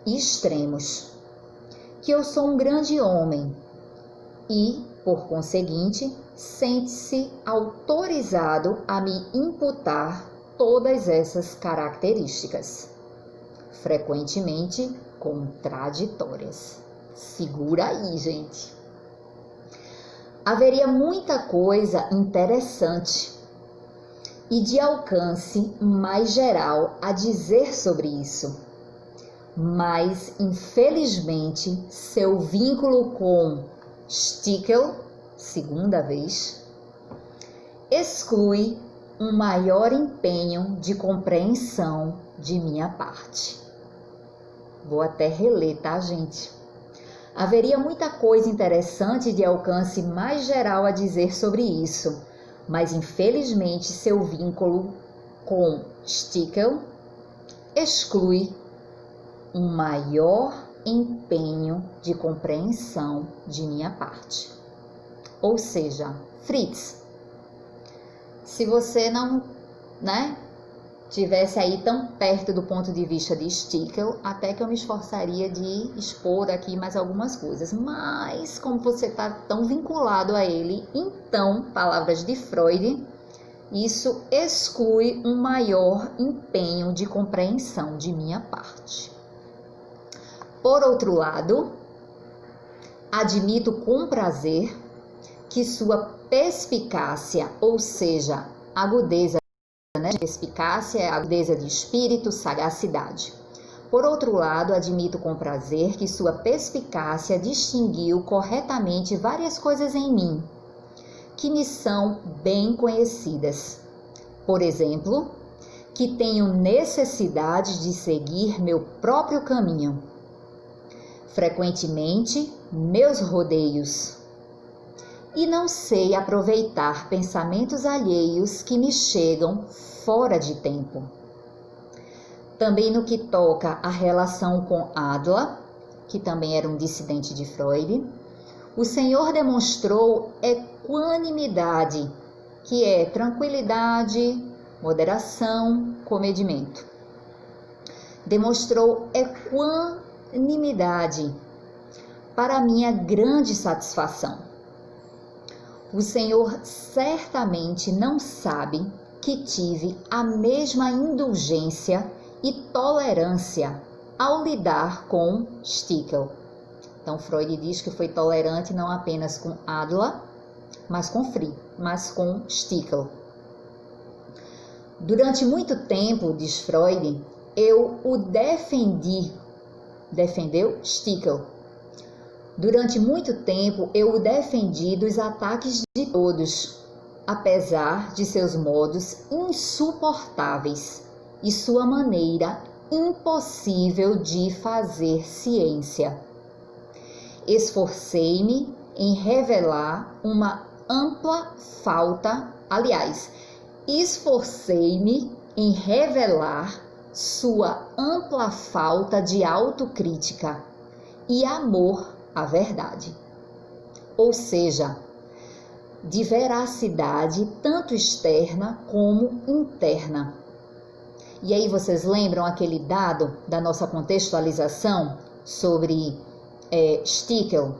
e extremos. Que eu sou um grande homem e, por conseguinte, sente-se autorizado a me imputar todas essas características, frequentemente contraditórias. Segura aí, gente. Haveria muita coisa interessante e de alcance mais geral a dizer sobre isso. Mas, infelizmente, seu vínculo com Stickel, segunda vez, exclui um maior empenho de compreensão de minha parte. Vou até reler, tá, gente? Haveria muita coisa interessante de alcance mais geral a dizer sobre isso, mas infelizmente seu vínculo com Stickel exclui um maior empenho de compreensão de minha parte. Ou seja, Fritz, se você não, tivesse aí tão perto do ponto de vista de Stickel, até que eu me esforçaria de expor aqui mais algumas coisas. Mas, como você está tão vinculado a ele, então, palavras de Freud, isso exclui um maior empenho de compreensão de minha parte. Por outro lado, admito com prazer que sua perspicácia, ou seja, agudeza, perspicácia é agudeza de espírito, sagacidade. Por outro lado, admito com prazer que sua perspicácia distinguiu corretamente várias coisas em mim, que me são bem conhecidas. Por exemplo, que tenho necessidade de seguir meu próprio caminho, frequentemente meus rodeios, e não sei aproveitar pensamentos alheios que me chegam fora de tempo. Também no que toca à relação com Adler, que também era um dissidente de Freud, o Senhor demonstrou equanimidade, que é tranquilidade, moderação, comedimento. Demonstrou equanimidade para minha grande satisfação. O Senhor certamente não sabe que tive a mesma indulgência e tolerância ao lidar com Stickel. Então, Freud diz que foi tolerante não apenas com Adler, mas com Stickel. Durante muito tempo, diz Freud, eu o defendi. Defendeu Stickel. Durante muito tempo, eu o defendi dos ataques de todos, apesar de seus modos insuportáveis e sua maneira impossível de fazer ciência. Esforcei-me em revelar uma ampla falta, esforcei-me em revelar sua ampla falta de autocrítica e amor à verdade, ou seja, de veracidade tanto externa como interna. E aí vocês lembram aquele dado da nossa contextualização sobre Stickel,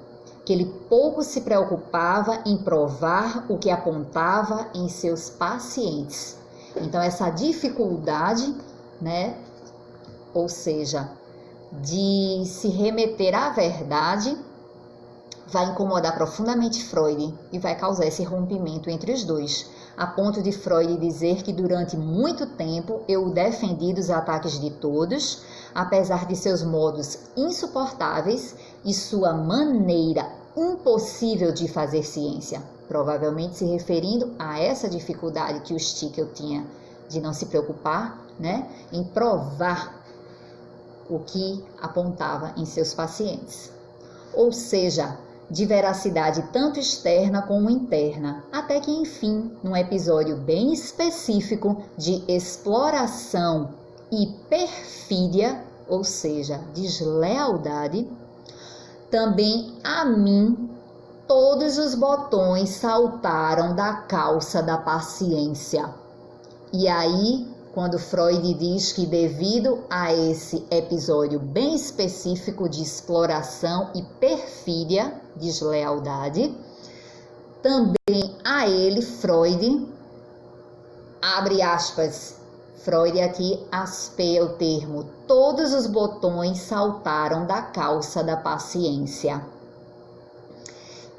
que ele pouco se preocupava em provar o que apontava em seus pacientes. Então essa dificuldade, ou seja, de se remeter à verdade, vai incomodar profundamente Freud e vai causar esse rompimento entre os dois, a ponto de Freud dizer que durante muito tempo eu o defendi dos ataques de todos, apesar de seus modos insuportáveis e sua maneira impossível de fazer ciência, provavelmente se referindo a essa dificuldade que o Stickel tinha de não se preocupar, em provar o que apontava em seus pacientes. Ou seja, de veracidade tanto externa como interna, até que, enfim, num episódio bem específico de exploração e perfídia, ou seja, deslealdade, também a mim todos os botões saltaram da calça da paciência. E aí, quando Freud diz que devido a esse episódio bem específico de exploração e perfídia, deslealdade, também a ele, Freud, abre aspas, Freud aqui aspeia o termo, todos os botões saltaram da calça da paciência.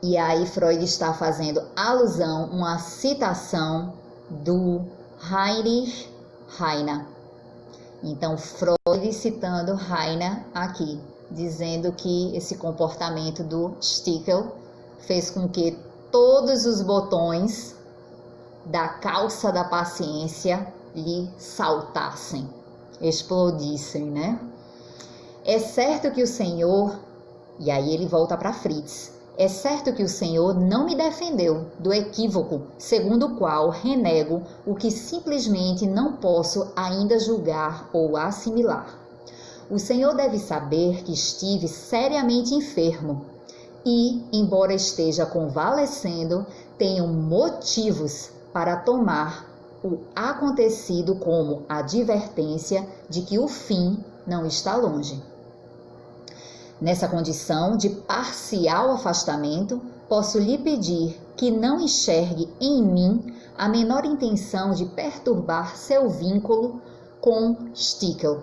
E aí Freud está fazendo alusão, uma citação do Heinrich Heine. Então, Freud citando Heine aqui, dizendo que esse comportamento do Stickel fez com que todos os botões da calça da paciência lhe saltassem, explodissem, né? É certo que o Senhor, e aí ele volta para Fritz, é certo que o Senhor não me defendeu do equívoco segundo o qual renego o que simplesmente não posso ainda julgar ou assimilar. O Senhor deve saber que estive seriamente enfermo e, embora esteja convalescendo, tenho motivos para tomar o acontecido como advertência de que o fim não está longe. Nessa condição de parcial afastamento, posso lhe pedir que não enxergue em mim a menor intenção de perturbar seu vínculo com Stickel.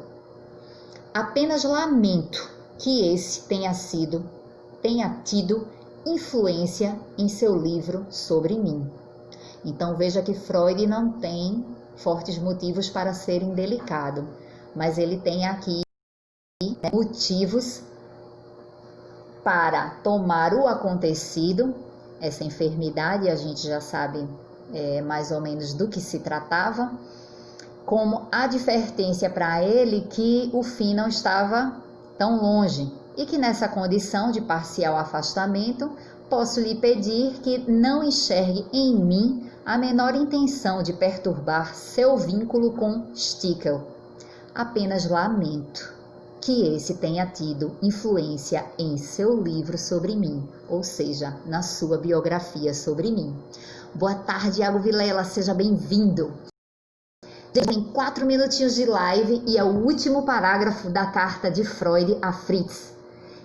Apenas lamento que esse tenha tido influência em seu livro sobre mim. Então veja que Freud não tem fortes motivos para ser indelicado, mas ele tem aqui, né, motivos para tomar o acontecido, essa enfermidade, a gente já sabe mais ou menos do que se tratava, como advertência para ele que o fim não estava tão longe e que nessa condição de parcial afastamento posso lhe pedir que não enxergue em mim a menor intenção de perturbar seu vínculo com Stickel. Apenas lamento que esse tenha tido influência em seu livro sobre mim, ou seja, na sua biografia sobre mim. Boa tarde, Iago Vilela, seja bem-vindo. Tem 4 minutinhos de live e é o último parágrafo da carta de Freud a Fritz.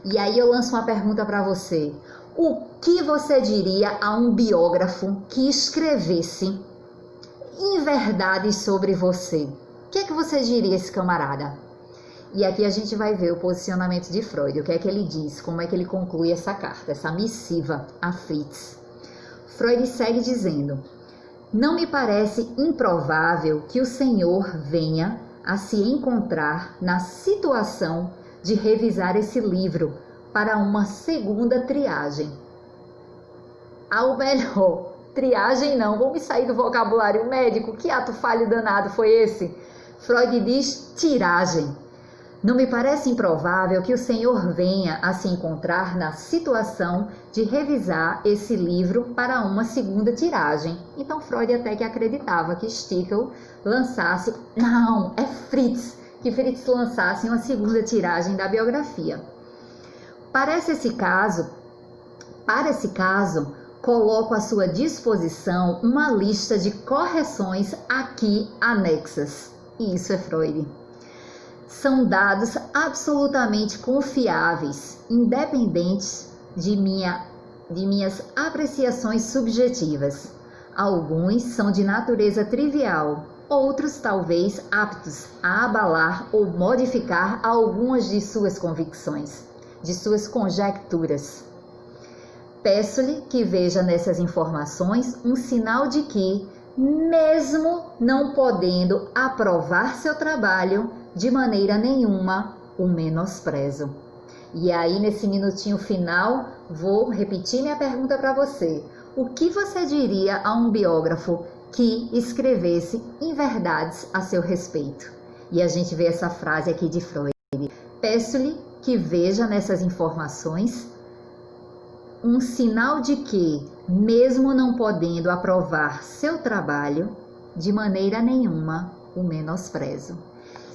E aí eu lanço uma pergunta para você. O que você diria a um biógrafo que escrevesse inverdades sobre você? O que é que você diria a esse camarada? E aqui a gente vai ver o posicionamento de Freud, o que é que ele diz, como é que ele conclui essa carta, essa missiva a Fritz. Freud segue dizendo: não me parece improvável que o Senhor venha a se encontrar na situação de revisar esse livro para uma segunda triagem. Ao melhor, triagem não, vou me sair do vocabulário médico, que ato falho danado foi esse? Freud diz tiragem. Não me parece improvável que o Senhor venha a se encontrar na situação de revisar esse livro para uma segunda tiragem. Então Freud até que acreditava que Stickel lançasse, não, é Fritz, que Fritz lançasse uma segunda tiragem da biografia. Para esse caso, coloco à sua disposição uma lista de correções aqui anexas. E isso é Freud. São dados absolutamente confiáveis, independentes de minhas apreciações subjetivas. Alguns são de natureza trivial, outros talvez aptos a abalar ou modificar algumas de suas convicções, de suas conjecturas. Peço-lhe que veja nessas informações um sinal de que, mesmo não podendo aprovar seu trabalho, de maneira nenhuma o menosprezo. E aí, nesse minutinho final, vou repetir minha pergunta para você. O que você diria a um biógrafo que escrevesse inverdades a seu respeito? E a gente vê essa frase aqui de Freud. Peço-lhe que veja nessas informações um sinal de que, mesmo não podendo aprovar seu trabalho, de maneira nenhuma o menosprezo.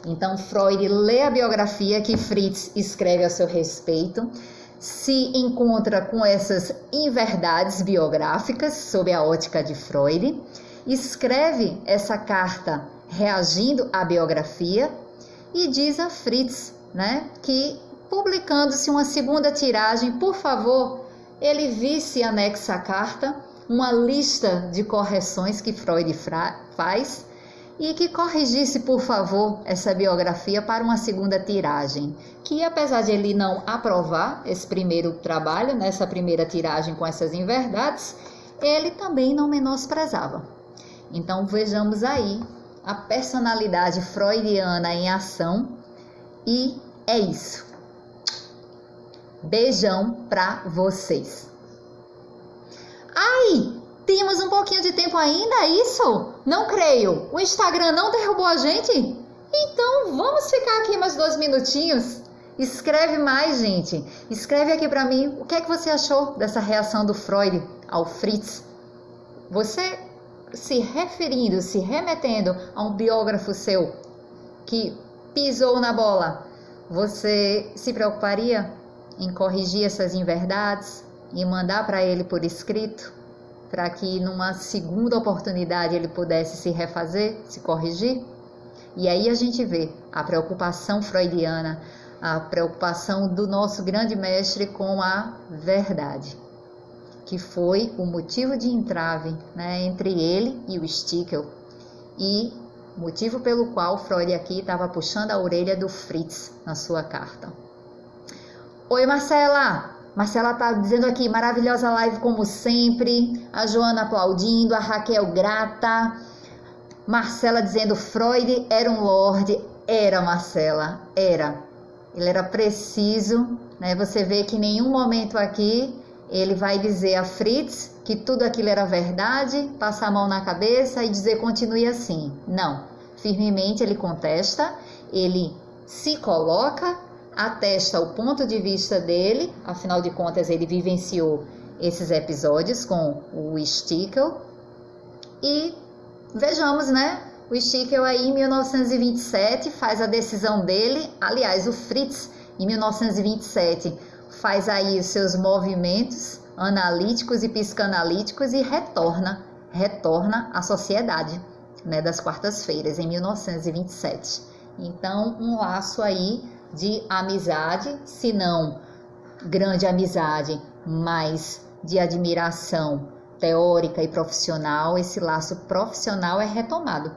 Então, Freud lê a biografia que Fritz escreve a seu respeito, se encontra com essas inverdades biográficas sob a ótica de Freud, escreve essa carta reagindo à biografia e diz a Fritz, né, que publicando-se uma segunda tiragem, por favor, ele visse anexa à carta uma lista de correções que Freud faz e que corrigisse, por favor, essa biografia para uma segunda tiragem, que apesar de ele não aprovar esse primeiro trabalho, nessa primeira tiragem com essas inverdades, ele também não menosprezava. Então vejamos aí a personalidade freudiana em ação. E é isso. Beijão pra vocês. Ai, temos um pouquinho de tempo ainda, é isso? Não creio. O Instagram não derrubou a gente? Então vamos ficar aqui mais 2 minutinhos. Escreve mais, gente. Escreve aqui pra mim o que é que você achou dessa reação do Freud ao Fritz. Você se referindo, se remetendo a um biógrafo seu que pisou na bola, você se preocuparia em corrigir essas inverdades e mandar para ele por escrito, para que numa segunda oportunidade ele pudesse se refazer, se corrigir? E aí a gente vê a preocupação freudiana, a preocupação do nosso grande mestre com a verdade, que foi o motivo de entrave, né, entre ele e o Stickel, e motivo pelo qual Freud aqui estava puxando a orelha do Fritz na sua carta. Oi, Marcela! Marcela tá dizendo aqui, maravilhosa live como sempre. A Joana aplaudindo, a Raquel grata. Marcela dizendo, Freud era um lorde. Era, Marcela, era. Ele era preciso, né? Você vê que em nenhum momento aqui ele vai dizer a Fritz que tudo aquilo era verdade, passar a mão na cabeça e dizer continue assim. Não, firmemente ele contesta, ele se coloca, atesta o ponto de vista dele, afinal de contas ele vivenciou esses episódios com o Stickel. E vejamos, né? O Stickel aí em 1927 faz a decisão dele, aliás o Fritz em 1927 faz aí os seus movimentos analíticos e psicanalíticos e retorna à sociedade, né, das quartas-feiras em 1927. Então um laço aí de amizade, se não grande amizade, mas de admiração teórica e profissional, esse laço profissional é retomado.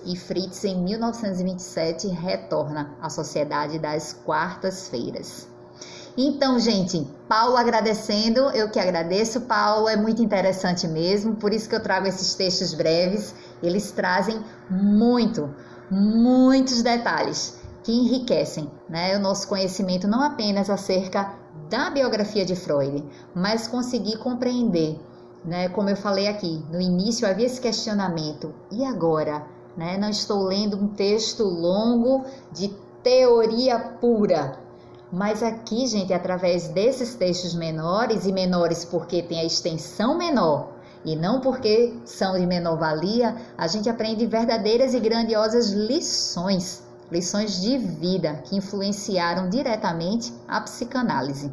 E Fritz, em 1927, retorna à Sociedade das Quartas-Feiras. Então, gente, Paulo agradecendo, eu que agradeço, Paulo, é muito interessante mesmo, por isso que eu trago esses textos breves, eles trazem muitos detalhes que enriquecem, né, o nosso conhecimento não apenas acerca da biografia de Freud, mas conseguir compreender, né, como eu falei aqui, no início havia esse questionamento, e agora? Né, não estou lendo um texto longo de teoria pura, mas aqui, gente, através desses textos menores, e menores porque tem a extensão menor, e não porque são de menor valia, a gente aprende verdadeiras e grandiosas lições de vida que influenciaram diretamente a psicanálise.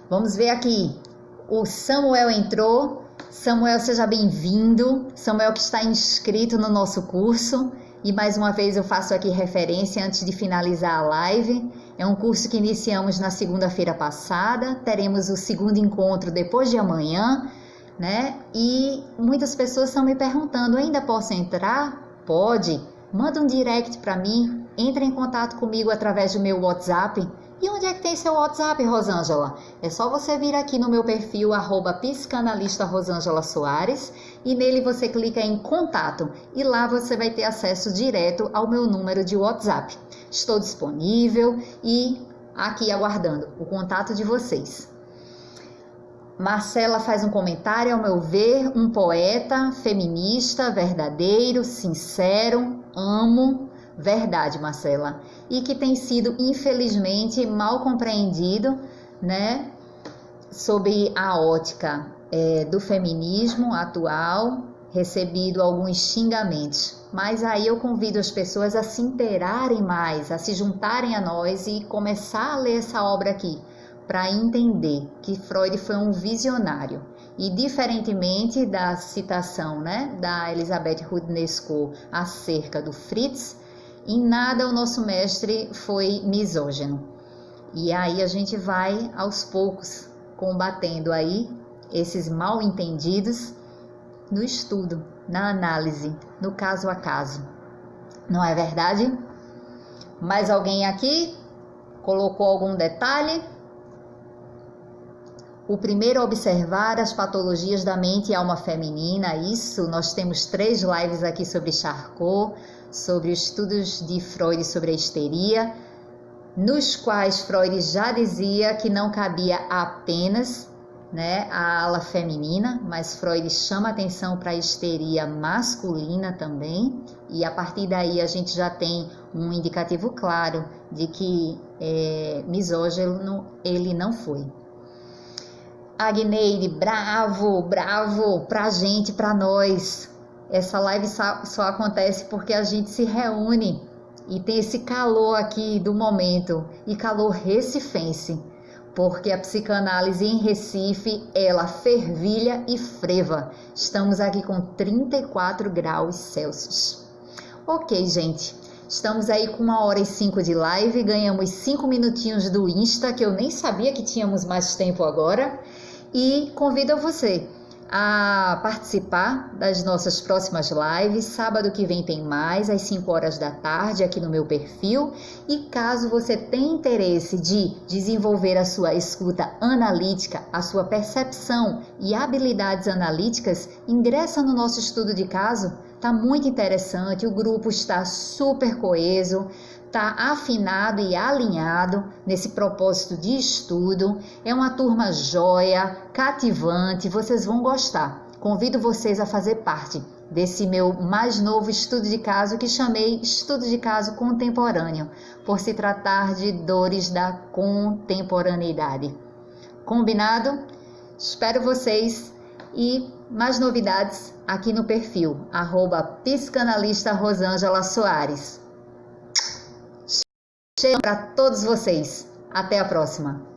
Vamos ver aqui, o Samuel entrou. Samuel, seja bem-vindo. Samuel que está inscrito no nosso curso. E mais uma vez eu faço aqui referência antes de finalizar a live. É um curso que iniciamos na segunda-feira passada. Teremos o segundo encontro depois de amanhã, né? E muitas pessoas estão me perguntando, ainda posso entrar? Pode. Manda um direct para mim. Entre em contato comigo através do meu WhatsApp. E onde é que tem seu WhatsApp, Rosângela? É só você vir aqui no meu perfil, @psicanalista Rosângela Soares, e nele você clica em contato, e lá você vai ter acesso direto ao meu número de WhatsApp. Estou disponível e aqui aguardando o contato de vocês. Marcela faz um comentário, ao meu ver, um poeta, feminista, verdadeiro, sincero, amo. Verdade, Marcela. E que tem sido, infelizmente, mal compreendido, né, sob a ótica do feminismo atual, recebido alguns xingamentos. Mas aí eu convido as pessoas a se inteirarem mais, a se juntarem a nós e começar a ler essa obra aqui, para entender que Freud foi um visionário. E diferentemente da citação, né, da Elisabeth Rudnesco acerca do Fritz, em nada o nosso mestre foi misógino. E aí a gente vai aos poucos combatendo aí esses mal entendidos no estudo, na análise, no caso a caso. Não é verdade? Mais alguém aqui colocou algum detalhe? O primeiro a observar as patologias da mente e alma feminina. Isso, nós temos 3 lives aqui sobre Charcot, sobre os estudos de Freud sobre a histeria, nos quais Freud já dizia que não cabia apenas, né, a ala feminina, mas Freud chama atenção para a histeria masculina também, e a partir daí a gente já tem um indicativo claro de que misógino ele não foi. Agneide, bravo, bravo, pra gente, pra nós. Essa live só acontece porque a gente se reúne e tem esse calor aqui do momento, e calor recifense, porque a psicanálise em Recife, ela fervilha e freva. Estamos aqui com 34 graus Celsius. Ok, gente, estamos aí com 1h05 de live, ganhamos 5 minutinhos do Insta, que eu nem sabia que tínhamos mais tempo agora. E convido você a participar das nossas próximas lives. Sábado que vem tem mais, às 5 horas da tarde, aqui no meu perfil. E caso você tenha interesse de desenvolver a sua escuta analítica, a sua percepção e habilidades analíticas, ingressa no nosso estudo de caso. Está muito interessante, o grupo está super coeso, está afinado e alinhado nesse propósito de estudo. É uma turma joia, cativante, vocês vão gostar. Convido vocês a fazer parte desse meu mais novo estudo de caso, que chamei Estudo de Caso Contemporâneo, por se tratar de dores da contemporaneidade. Combinado? Espero vocês e mais novidades aqui no perfil, @psicanalista Rosângela Soares. Cheiro para todos vocês. Até a próxima.